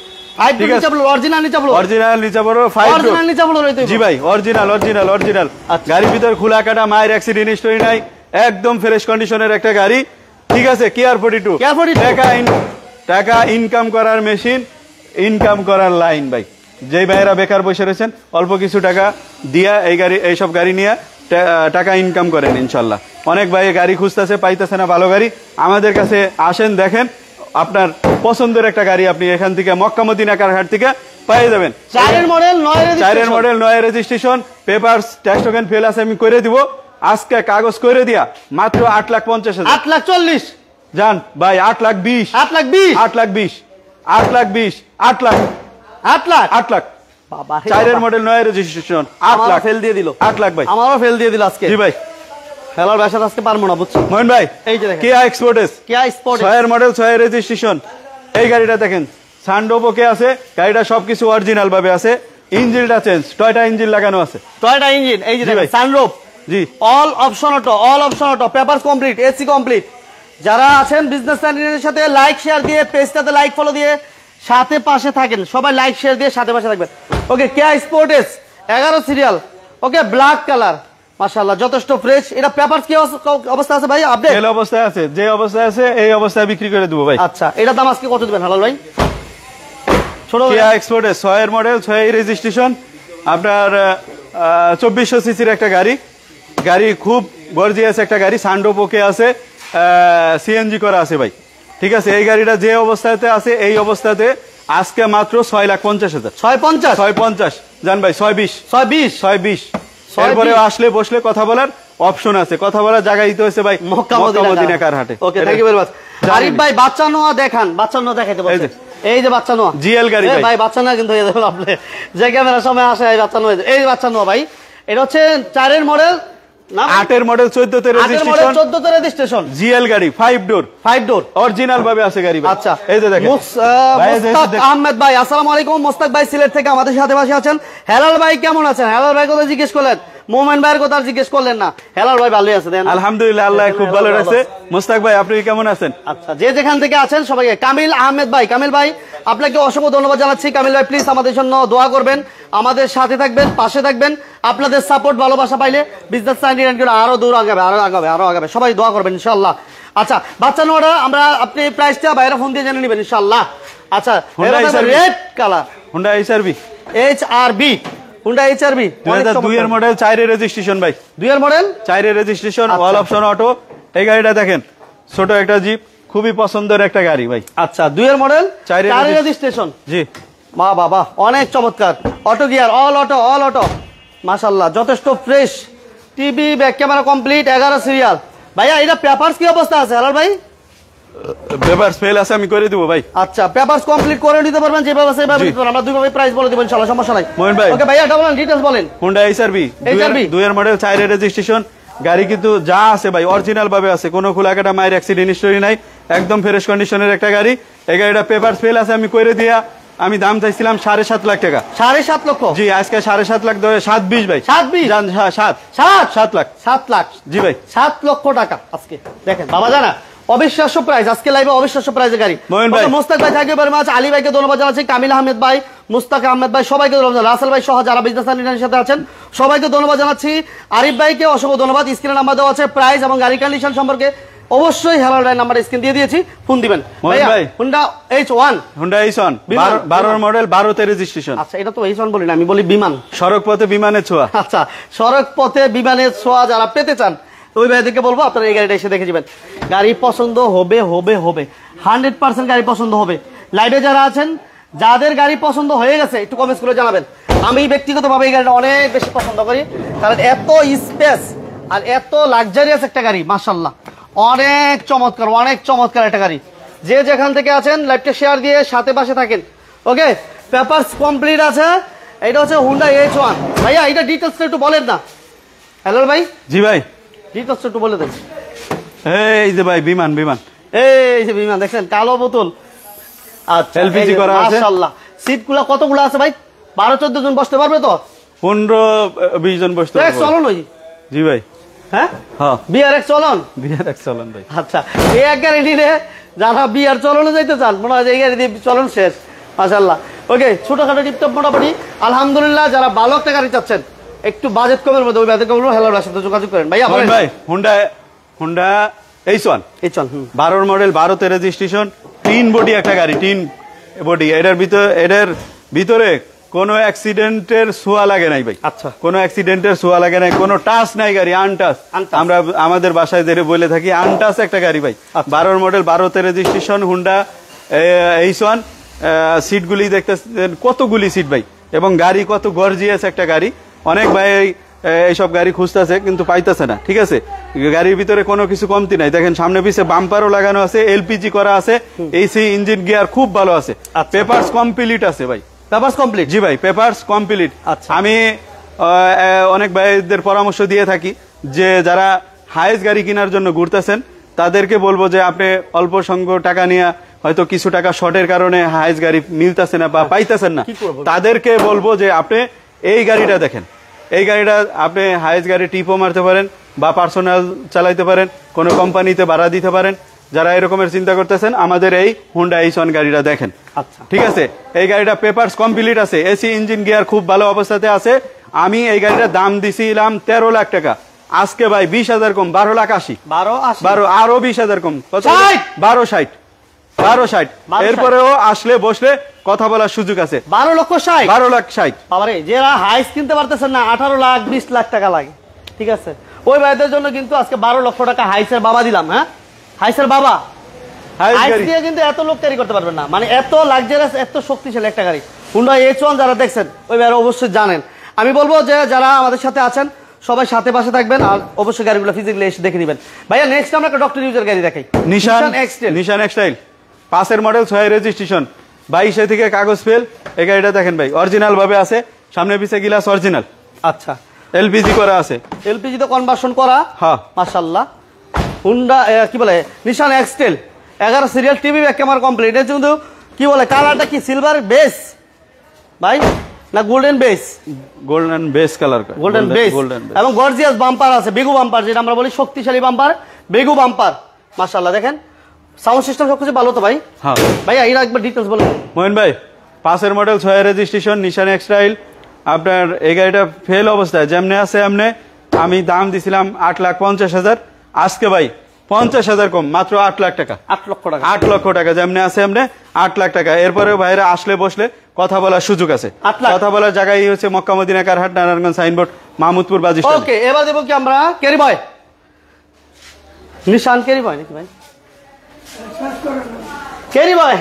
অরিজিনাল নিচা ফ্লোর, অরিজিনাল নিচা ফ্লোর, 5 ডোর নিচা ফ্লোর। জি ভাই, অরিজিনাল অরিজিনাল অরিজিনাল। গাড়ির ভিতর খোলা কাটা মায়ের অ্যাক্সিডেন্ট হিস্টরি নাই, একদম ফ্রেশ কন্ডিশনের একটা গাড়ি, ঠিক আছে? কেয়ার42 টাকা ইনকাম করার মেশিন, ইনকাম করার লাইন ভাই। যেই ভাইয়েরা বেকার বসে রয়েছেন, অল্প কিছু টাকা দিয়া এই গাড়ি, এইসব গাড়ি নিয়ে টাকা ইনকাম করেন ইনশাল্লাহ। অনেক ভাই গাড়ি খুঁজতেছে, পাইতেছে না ভালো গাড়ি, আমাদের কাছে আসেন, দেখেন, আপনার পছন্দের একটা গাড়ি আপনি এখান থেকে মক্কা মদিনা কারহাট থেকে পেয়ে যাবেন। 4 model 9 registration, papers tax token fail আছে, আমি করে দিব আজকে কাগজ করে দিয়া মাত্র 8,50,000। 8,40,000 জান ভাই, 8,20,000 8,20,000 8 লাখ বাবা 4 মডেল 9 রেজিস্ট্রেশন 8 লাখ ফেল দিয়ে দিল। 8 লাখ ভাই, আমারও ফেল দিয়ে দিল আজকে। জি ভাই। হেলাল ভাই সাথে আজকে পারবো না বুঝছো। মোহন ভাই, এই যে দেখেন কিয়া এক্সপোর্টেস, কিয়া স্পোর্ট 6 মডেল 6 রেজিস্ট্রেশন। এই গাড়িটা দেখেন, সানরুফ ওকে আছে, গাড়িটা সবকিছু অরিজিনাল ভাবে আছে, ইঞ্জিনটা চেঞ্জ, টয়টা ইঞ্জিন লাগানো আছে, টয়টা ইঞ্জিন। এই যে জি ভাই। দেখেন সানরুফ, জি all option auto, papers complete, AC complete. যারা আছেন বিজনেস চ্যানেলের সাথে লাইক শেয়ার দিয়ে, পেজটাতে লাইক ফলো দিয়ে সাথে পাশে থাকেন, সবাই লাইক শেয়ার দিয়ে সাথে পাশে থাকবেন। ওকে, কিয়া sports 11 serial, okay black colour, মাশাআল্লাহ যথেষ্ট ফ্রেশ। এটা পেপারস কি অবস্থা আছে ভাই? আপডেট এই অবস্থায় আছে, যে অবস্থায় আছে এই অবস্থায় বিক্রি করে দেবো ভাই। আচ্ছা, এটা দাম আজকে কত দিবেন হালাল ভাই? ছোট কিয়া এক্সপোর্টেস 6 মডেল 6 রেজিস্ট্রেশন, আপনার 2400 সিসির একটা গাড়ি, গাড়ি খুব গর্জিয়াস একটা গাড়ি, সানরুফ ওকে আছে, সিএনজি করা আছে ভাই। ঠিক আছে, এই গাড়িটা যে অবস্থাতে আছে এই অবস্থাতে আজকে মাত্র 6,50,000। 650 জান ভাই, 620 এরপরে আসলে বসলে কথা বলার অপশন আছে, কথা বলার জায়গা দিতে হয়েছে ভাই মক্কা মদিনা কারহাটে। Okay, thank you very much. Arif ভাই বাচ্চা নোয়া দেখান, বাচ্চা নোয়া দেখাইতে বলছেন। এই যে বাচ্চা নোয়া জিএল গাড়ি ভাই, ভাই বাচ্চা নোয়া কিন্তু এই দেখুন আপনি যে ক্যামেরার সময় আসে এই বাচ্চা নোয়া, এই বাচ্চা নোয়া ভাই। এটা হচ্ছে 4 মডেল না 8 মডেল 14 তে রেজিস্ট্রেশন, 14 তে রেজিস্ট্রেশন, জিএল গাড়ি 5 ডোর অরিজিনাল ভাবে আছে গাড়ি ভাই। আচ্ছা, এই যে দেখেন মুস্তাক আহমেদ ভাই, আসসালামু আলাইকুম। মুস্তাক ভাই সিলেট থেকে আমাদের সাথে বসে আছেন। হেলাল ভাই কেমন আছেন? হেলাল ভাই কথা জিজ্ঞেস করলেন, মোমেন ভাইয়ের কথা জিজ্ঞেস করলেন না। হেলাল ভাই ভালোই আছে, দেন আলহামদুলিল্লাহ, আল্লাহ খুব ভালো রাখছে। মুস্তাক ভাই আপনি কেমন আছেন? আচ্ছা, যে যেখান থেকে আছেন সবাইকে। কামিল আহমেদ ভাই, কামিল ভাই আপনাকে অসংখ্য ধন্যবাদ জানাচ্ছি। কামিল ভাই প্লিজ আমাদের জন্য দোয়া করবেন, আমাদের সাথে থাকবেন, পাশে থাকবেন। আপনাদের সাপোর্ট ভালোবাসা পাইলে বিজনেস সাইন্টিফিক আরো দূর আগাবে, আরো আগাবে। সবাই দোয়া করবেন ইনশাআল্লাহ। আচ্ছা, বাচ্চা নোয়াটা আমরা আপনি প্রাইসটা বাইরে ফোন দিয়ে জেনে নেবেন ইনশাআল্লাহ। আচ্ছা, red colour Honda HRV, Honda HRV 2002 এর মডেল 4 এর রেজিস্ট্রেশন ভাই, 2 এর মডেল 4 এর রেজিস্ট্রেশন, অল অপশন অটো। এই গাড়িটা দেখেন, ছোট একটা জিপ, খুবই পছন্দের একটা গাড়ি ভাই। আচ্ছা, 2 এর মডেল 4 এর রেজিস্ট্রেশন, জি মা বাবা অনেক চমৎকার। অটো গিয়ার, অল অটো, মাশাআল্লাহ যথেষ্ট fresh. TV back camera complete, 11 serial. ভাইয়া এটা পেপারস কি অবস্থা আছে হেলাল ভাই? পেপারস ফেল আছে, আমি করে দিব ভাই। আচ্ছা, পেপারস কমপ্লিট করে নিতে পারবেন, যেভাবে সেভাবে দিতে পারবেন। আমরা দুইভাবে প্রাইস বলে দিব ইনশাআল্লাহ, সমস্যা নাই। মোহন ভাই, ওকে ভাইয়া এটা বলেন, ডিটেইলস বলেন। হুন্ডা এইচআরভি 2 এর মডেল 4 এর রেজিস্ট্রেশন, গাড়ি কিন্তু যা আছে ভাই অরিজিনাল ভাবে আছে, কোনো খোলাকাটা মায়ের অ্যাক্সিডেন্ট হিস্টরি নাই, একদম ফ্রেশ কন্ডিশনের একটা গাড়ি। এই গাড়িটা পেপারস ফেল আছে, আমি করে দিয়া আমি দাম চাইছিলাম 7.5 লাখ টাকা। 7.5 লক্ষ? জি, আজকে 7.5 লাখ ধরে 7.20 ভাই। 7.20 জান, 7 লাখ 7 লাখ জি ভাই, 7 লক্ষ টাকা আজকে দেখেন বাবা জানা। অবিশ্বাস্য প্রাইস আজকে লাইভে, অবিশ্বাস্য প্রাইসের গাড়ি। মোহন ভাই, মুস্তাক ভাই thank you very much. Ali ভাইকে ধন্যবাদ জানাচ্ছি, কামিল আহমেদ ভাই, মুস্তাক আহমেদ ভাই, সবাইকে ধন্যবাদ। রাসেল ভাই সহ যারা বিজনেস চ্যানেলের সাথে আছেন সবাইকে ধন্যবাদ জানাচ্ছি। আরিফ ভাইকে অসংখ্য ধন্যবাদ। স্ক্রিনে নাম্বার দেওয়া আছে, প্রাইস এবং গাড়ি কন্ডিশন সম্পর্কে অবশ্যই হেলাল ভাই নাম্বার স্ক্রিন দিয়ে দিয়েছি, ফোন দিবেন। ভাই হুন্ডা H1, হুন্ডা এইচওয়ান 12 মডেল 12 তে রেজিস্ট্রেশন। আচ্ছা, এটা তো H1 বলি না, আমি বলি বিমান। সড়ক পথে বিমানের ছোঁয়া। আচ্ছা, সড়ক পথে বিমানের ছোঁয়া যারা পেতে চান ওই ভাইদেরকে বলবো আপনারা এই গাড়িটা এসে দেখে যাবেন। গাড়ি পছন্দ হবে 100% গাড়ি পছন্দ হবে। লাইভে যারা আছেন যাদের গাড়ি পছন্দ হয়ে গেছে একটু কমেন্টস করে জানাবেন। আমি ব্যক্তিগতভাবে এই গাড়িটা অনেক বেশি পছন্দ করি, কারণ এত স্পেস আর এত লাক্সারিয়াস একটা গাড়ি, মাশাআল্লাহ অনেক চমৎকার একটা গাড়ি। যে যেখান থেকে আছেন লাইভটা শেয়ার দিয়ে সাথে পাশে থাকেন। ওকে, পেপারস কমপ্লিট আছে। এটা হচ্ছে হুন্ডা H1। ভাইয়া এটা ডিটেইলসটা একটু বলেন না। হ্যালো ভাই। জি ভাই, ডিটেইলসটা একটু বলে দেন। এই যে ভাই বিমান, এই যে বিমান দেখছেন, কালো বোতল। আচ্ছা, এলপিজি করা আছে, মাশাআল্লাহ। সিটগুলো কতগুলো আছে ভাই? 12-14 জন বসতে পারবে তো? 15-20 জন বসতে পারবে। চলন ওই জি ভাই, হ্যাঁ হ্যাঁ, বিআরএক্স চলন, বিআরএক্স চলন ভাই। আচ্ছা, এই এক গাড়ি নিলে যারা বিআর চলনে যাইতে চান মনে হয় এই গাড়ি দিয়ে চলন শেষ, মাশাআল্লাহ। ওকে, ছোটখাটো টিপটপ মোটামুটি আলহামদুলিল্লাহ। যারা ভালো একটা গাড়ি চাচ্ছেন একটু বাজেট কমের মধ্যে ওই বাজেট কমের হেলার সাথে যোগাযোগ করেন ভাইয়া। বলেন ভাই, হুন্ডা H1 12 মডেল 12 তে রেজিস্ট্রেশন, 3 বডি একটা গাড়ি, 3 বডি। এটার ভিতরে কোনো অ্যাক্সিডেন্টের ছোঁয়া লাগে নাই ভাই। আচ্ছা, কোনো অ্যাক্সিডেন্টের ছোঁয়া লাগে নাই, কোনো টাচ নাই গাড়ি, আনটাচ। আমরা আমাদের বাসায় বলে থাকি আনটাচ একটা গাড়ি ভাই। 12 মডেল 12 তে রেজিস্ট্রেশন, হুন্ডা H1 সিটগুলি দেখতেছেন কতগুলি সিট ভাই, এবং গাড়ি কত গর্জিয়াস একটা গাড়ি। অনেক ভাই এইসব গাড়ি খুঁজতেছে কিন্তু পাইতেছে না, ঠিক আছে। গাড়ির ভিতরে কোনো কিছু কমতি নাই, দেখেন সামনে পিছে বাম্পারও লাগানো আছে, এলপিজি করা আছে, এসি, ইঞ্জিন গিয়ার খুব ভালো আছে, পেপারস কমপ্লিট আছে ভাই। Papers complete? জি ভাই, পেপারস কমপ্লিট। আচ্ছা। আমি অনেক ভাইদের পরামর্শ দিয়ে থাকি যে যারা হাইস গাড়ি কেনার জন্য ঘুরতেছেন তাদেরকে বলবো যে আপনি অল্প সংখ্যক টাকা নিয়ে হয়তো কিছু টাকা শর্টের কারণে হাইস গাড়ি মিলতেছে না বা পাইতেছেন না, তাদেরকে বলবো যে আপনি এই গাড়িটা দেখেন। এই গাড়িটা আপনি হাইস গাড়ি টিপও মারতে পারেন বা পার্সোনাল চালাইতে পারেন, কোনো কোম্পানিতে ভাড়া দিতে পারেন। যারা এরকমের চিন্তা করতেছেন আমাদের এই হোন্ডা H1 গাড়িটা দেখেন। আচ্ছা, ঠিক আছে। এই গাড়িটা পেপারস কমপ্লিট আছে, এসি, ইঞ্জিন গিয়ার খুব ভালো অবস্থাতে আছে। আমি এই গাড়িটার দাম দিছিলাম 13 লাখ টাকা, আজকে ভাই 20,000 কম, 12,80,000। 12 আরো 20,000 কম, 12,60,000। এরপরেও আসলে বসলে কথা বলার সুযোগ আছে। 12,60,000? 12,60,000। বাবারে, যারা হাইস কিনতে পারতেছেন না 18 লাখ 20 লাখ টাকা লাগে, ঠিক আছে, ওই ভাইদের জন্য কিন্তু আজকে 12 লক্ষ টাকা হাইসের বাবা দিলাম। হ্যাঁ, হাইসের বাবা। হাইস দিয়ে কিন্তু এত লোক ক্যারি করতে পারবেন না, মানে এত লাক্সারিয়াস, এত শক্তিশালী একটা গাড়ি হুন্ডা H1 যারা দেখছেন ওই ভাইরা অবশ্যই জানেন। আমি বলবো যে যারা আমাদের সাথে আছেন সবাই সাথে পাশে থাকবেন আর অবশ্যই গাড়িগুলো ফিজিক্যালি এসে দেখে নেবেন। ভাইয়া নেক্সট আমরা একটা ডক্টর ইউজার গাড়ি দেখাই, নিশান এক্সটাইল, 5 মডেল, 6 রেজিস্ট্রেশন, 22 থেকে কাগজ ফেল। এই গাড়িটা দেখেন ভাই, অরিজিনাল ভাবে আছে, সামনে পিছে গ্লাস অরিজিনাল। আচ্ছা, এলপিজি করা আছে, এলপিজি তো কনভার্সন করা। হ্যাঁ, মাশাআল্লাহ। হুন্ডা কি বলে, নিশান এক্সটেল 11 serial, TV back camera complete. এটা কিন্তু কি বলে, কালারটা কি সিলভার বেস ভাই না golden base? Golden base colour, golden base, এবং গর্জিয়াস বাম্পার আছে, বেগু বাম্পার, যেটা আমরা বলি শক্তিশালী বাম্পার, বেগু বাম্পার। মাশাআল্লাহ, দেখেন সাউন্ড সিস্টেম সবকিছু ভালো তো ভাই? হ্যাঁ ভাইয়া এর একবার ডিটেইলস বলুন। মোহিন ভাই, 5 মডেল, 6 রেজিস্ট্রেশন, নিশান এক্সটাইল। আপনার এই গাড়িটা ফেল অবস্থায় যেমনে আছে এমনে, আমি দাম দিছিলাম 8,50,000, আজকে ভাই 50,000 কম, মাত্র 8 লাখ টাকা। 8 লক্ষ টাকা? 8 লক্ষ টাকা যেমনে আছে এমনে 8 লাখ টাকা। এরপরেও ভাইরা আসলে বসলে কথা বলার সুযোগ আছে। কথা বলার জায়গায় হচ্ছে মক্কা মদিনা কারহাট, নারায়ণগঞ্জ সাইনবোর্ড, মাহমুদপুর বাজি স্ট্যান্ড। ওকে, এবার দেবো কি আমরা ক্যারি বয়, নিশান ক্যারি বয় নাকি ভাই? Carry boy,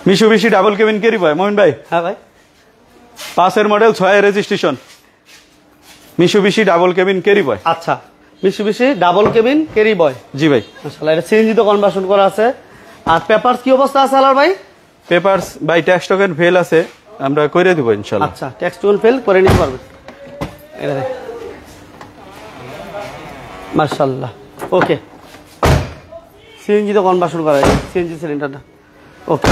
Mitsubishi double cabin carry boy. Mohin ভাই, হ্যাঁ ভাই, 5 model, 6 registration, Mitsubishi double cabin carry boy. আচ্ছা, Mitsubishi double cabin carry boy. জি ভাই। মাশাআল্লাহ, এটা সিএনজি তো কনভার্সন করা আছে। আর পেপারস কি অবস্থা আছে আলার ভাই? পেপারস ভাই ট্যাক্স টোকেন ফেল আছে, আমরা করে দেব ইনশাআল্লাহ। আচ্ছা, ট্যাক্স টোকেন ফেল করে নিতে পারবেন। এটা দেখ, মাশাআল্লাহ। ওকে, সিএনজি তো কনভার্সন করা আছে, সিএনজি সিলিন্ডারটা। ওকে,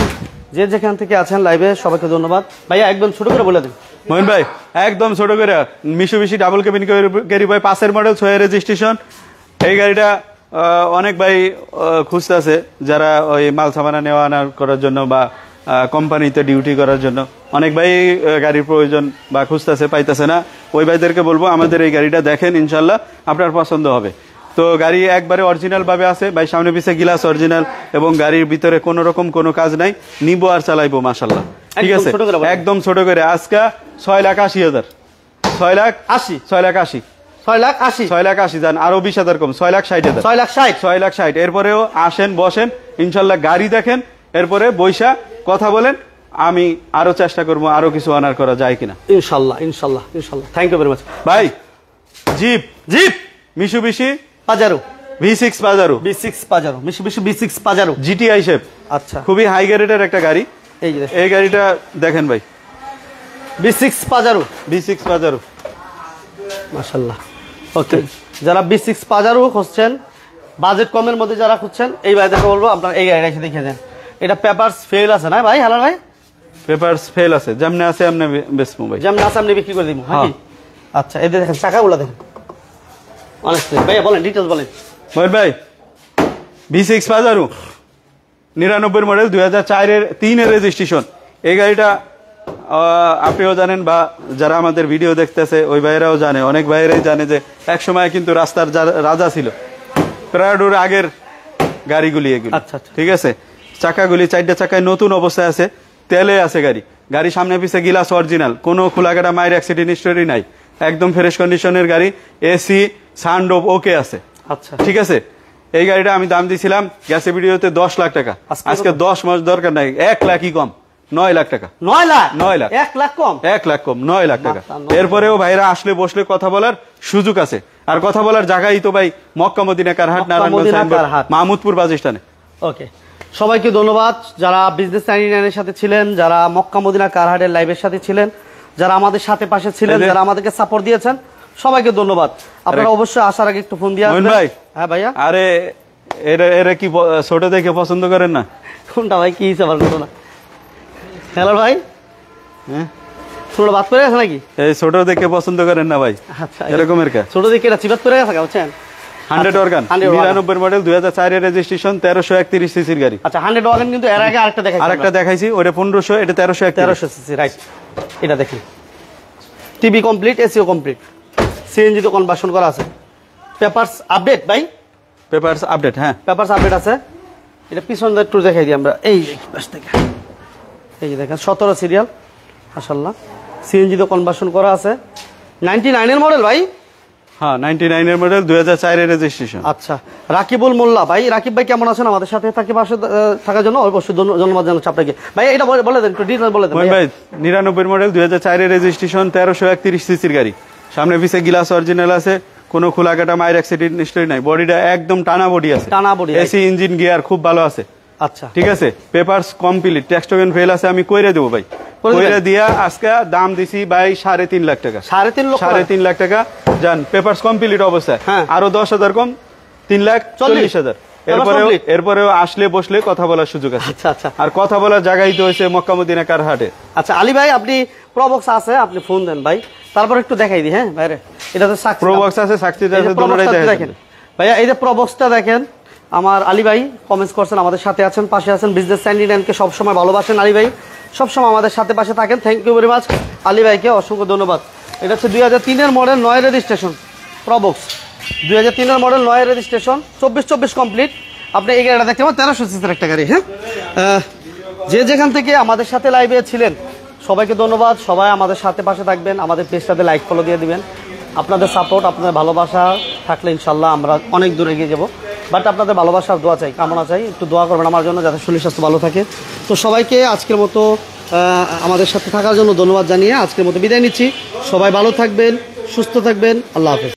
যে যেখান থেকে আছেন লাইভে সবাইকে ধন্যবাদ। ভাইয়া একদম ছোট করে বলে দিন। মোহিন ভাই, একদম ছোট করে, মিশুবিশি ডাবল কেবিন ক্যারি বয়, 5 মডেল, 6 রেজিস্ট্রেশন। এই গাড়িটা অনেক ভাই খুঁজতেছে, যারা ওই মাল সামানা নেওয়া আনা করার জন্য বা কোম্পানিতে ডিউটি করার জন্য অনেক ভাই গাড়ির প্রয়োজন বা খুঁজতেছে, পাইতেছে না। ওই ভাইদেরকে বলবো আমাদের এই গাড়িটা দেখেন, ইনশাল্লাহ আপনার পছন্দ হবে। তো গাড়ি একবারে অরিজিনাল ভাবে আছে ভাই, সামনে পিছে গ্লাস অরিজিনাল, এবং গাড়ির ভিতরে কোনো রকম কোনো কাজ নাই, নিবো আর চালাইবো মাশাল্লাহ। ঠিক আছে, একদম ছোট করে। আজকে 6,80,000, 6,80,000, 6,80,000, 6,80,000, 6,80,000 জান, আরো 20,000 কম, 6,60,000, 6,60,000, 6,60,000। এরপরেও আসেন, বসেন, ইনশাল্লাহ গাড়ি দেখেন, এরপরে বৈশা কথা বলেন, আমি আরো চেষ্টা করবো আরো কিছু অনার করা যায় কিনা। ইনশাল্লাহ, ইনশাল্লাহ, ইনশাল্লাহ। থ্যাংক ইউ ভেরি মাচ ভাই। Jeep Mitsubishi Pajero, V6 Pajero, V6 Pajero, Mitsubishi V6 Pajero GTI shape. আচ্ছা, খুবই হাই গ্রেডের একটা গাড়ি। এই গাড়িটা দেখেন ভাই, V6 পাজারো, V6 পাজারো, মাশাআল্লাহ। ওকে, যারা V6 পাজারো খুঁজছেন, বাজেট কমের মধ্যে যারা খুঁজছেন, এই ভাইদেরকে বলবো আপনারা এই গাড়িটা এসে দেখে দেন। এটা পেপারস ফেল আছে না ভাই? হালাল ভাই, পেপারস ফেল আছে, যেমনে আছে এমনি বেচবো ভাই, যেমন আছে এমনি বিক্রি করে দিব। হ্যাঁ, আচ্ছা, এদের দেখেন চাকাগুলো দেখেন, অনেস্টলি ভাইয়া বলেন, ডিটেইলস বলেন। মহিন ভাই, V6 পাজারো 99 মডেল, 2004-3 রেজিস্ট্রেশন। এই গাড়িটা আপনিও জানেন বা যারা আমাদের ভিডিও দেখতেছে ওই ভাইয়েরাও জানে, অনেক ভাইয়েরাই জানে যে এক সময় কিন্তু রাস্তার রাজা ছিল প্রাডোর আগের গাড়িগুলি এগুলি। আচ্ছা, ঠিক আছে, চাকাগুলি 4টা চাকায় নতুন অবস্থায় আছে, তেলে আছে গাড়ি সামনে পিছে গ্লাস অরিজিনাল, কোনো খোলাকাটা মায়ের অ্যাক্সিডেন্ট হিস্টোরি নাই, একদম ফ্রেশ কন্ডিশনের গাড়ি, এসি সানরুফ ওকে আছে। আচ্ছা, ঠিক আছে। এই গাড়িটা আমি দাম দিয়েছিলাম গ্যাসে ভিডিওতে 10 লাখ টাকা, আজকে 10 মাস দরকার নাই, 1 লাখই কম, 9 লাখ টাকা। 9 লাখ? 9 লাখ, 1 লাখ কম? 1 লাখ কম, 9 লাখ টাকা। এরপরেও ভাইরা আসলে বসলে কথা বলার সুযোগ আছে, আর কথা বলার জায়গায় তো ভাই মক্কা মদিনা কারহাট, নারায়ণগঞ্জ, মাহমুদপুর বাস স্ট্যান্ডে। ওকে, সবাইকে ধন্যবাদ যারা বিজনেস 99 এর সাথে ছিলেন, যারা মক্কা মদিনা কারহাটের লাইভের সাথে ছিলেন, যারা আমাদের সাথে পাশে ছিলেন, যারা আমাদেরকে সাপোর্ট দিয়েছেন, সবাইকে ধন্যবাদ। আপনারা অবশ্যই আসার আগে একটু ফোন দিয়ে আসবেন। ভাই, হ্যাঁ ভাইয়া। আরে এরা কি ছোট দেখে পছন্দ করেন না? কোনটা ভাই, কি হিসাব না? হ্যালো ভাই, হ্যাঁ ছোট বাদ পড়ে গেছে নাকি? এই ছোট দেখে পছন্দ করেন না ভাই? আচ্ছা, এরকমের কা ছোট দেখে এটা চিবাত পড়ে গেছে, বুঝছেন? 100 ওয়াগন 99 মডেল 2004 এর রেজিস্ট্রেশন 1331 সিসির গাড়ি। আচ্ছা, 100 ওয়াগন কিন্তু এর আগে আরেকটা দেখাইছি, ওটা 1500, এটা 1331 সিসি, রাইট। এটা দেখেন, TV complete, SEO complete, CNG তো কনভার্সন করা আছে। পেপারস আপডেট ভাই? পেপারস আপডেট, হ্যাঁ পেপারস আপডেট আছে। এটা পিছন দিয়ে একটু দেখাই দিই আমরা, এই পাশ থেকে, এই যে দেখেন 17 সিরিয়াল, মাশাআল্লাহ। সিএনজি তো কনভার্সন করা আছে। 99 এর মডেল ভাই? হ্যাঁ 99 এর মডেল 2004 এর রেজিস্ট্রেশন। আচ্ছা, রাকিবুল মোল্লা ভাই, রাকিব ভাই কেমন আছেন? আমাদের সাথে পাশে থাকার জন্য অবশ্যই ধন্যবাদ জানাচ্ছি আপনাকে ভাই। এটা বলে দেন একটু ডিটেইলস বলে দেন ভাই। 99 মডেল 2004 এর রেজিস্ট্রেশন 1331 সিসির গাড়ি, সামনে পিছে গ্লাস অরিজিনাল আছে, কোনো খোলাকাটা মায়ের অ্যাক্সিডেন্ট নিশ্চয়ই নাই, বডিটা একদম টানা বডি আছে, টানা বডি, এসি ইঞ্জিন গিয়ার খুব ভালো আছে। আচ্ছা ঠিক আছে, papers complete, tax token fail আছে, আমি কইরে দেবো ভাই, কইরে দিয়া আজকে দাম দিছি ভাই 3.5 লাখ টাকা। 3.5 লাখ টাকা জান, পেপারস কমপ্লিট অবস্থায়, আরো 10,000 কম, 3,40,000। এরপরেও আসলে বসলে কথা বলার সুযোগ আছে। আচ্ছা আচ্ছা, আর কথা বলার জায়গাই তো হয়েছে মক্কা মদিনা কারহাটে। আচ্ছা আলী ভাই, আপনি প্রবক্স আছে, আপনি ফোন দেন ভাই, তারপর একটু দেখাই দিই। হ্যাঁ বাইরে, এটা তো প্রবক্স আছে, সাকসিস আছে, দুটোটাই দেখেন ভাইয়া। এই যে প্রবক্সটা দেখেন, আমার আলী ভাই কমেন্টস করছেন, আমাদের সাথে আছেন, পাশে আছেন, বিজনেস 99কে সবসময় ভালোবাসেন আলী ভাই, সবসময় আমাদের সাথে পাশে থাকেন। Thank you very much Ali ভাইকে, অসংখ্য ধন্যবাদ। এটা হচ্ছে 2003 এর মডেল, 9 রেজিস্ট্রেশন প্রবক্স, 2003 এর মডেল, 9 রেজিস্ট্রেশন, 24 কমপ্লিট। আপনি এই গাড়িটা দেখতে পাবেন, 1300 সিসির একটা গাড়ি। হ্যাঁ, যে যেখান থেকে আমাদের সাথে লাইভে ছিলেন সবাইকে ধন্যবাদ। সবাই আমাদের সাথে পাশে থাকবেন, আমাদের পেজটাতে লাইক ফলো দিয়ে দিবেন। আপনাদের সাপোর্ট, আপনাদের ভালোবাসা থাকলে ইনশাল্লাহ আমরা অনেক দূরে এগিয়ে যাবো। বাট আপনাদের ভালোবাসার দোয়া চাই, কামনা চাই, একটু দোয়া করবেন আমার জন্য যাতে শরীর স্বাস্থ্য ভালো থাকে। তো সবাইকে আজকের মতো আমাদের সাথে থাকার জন্য ধন্যবাদ জানিয়ে আজকের মতো বিদায় নিচ্ছি। সবাই ভালো থাকবেন, সুস্থ থাকবেন, আল্লাহ হাফেজ।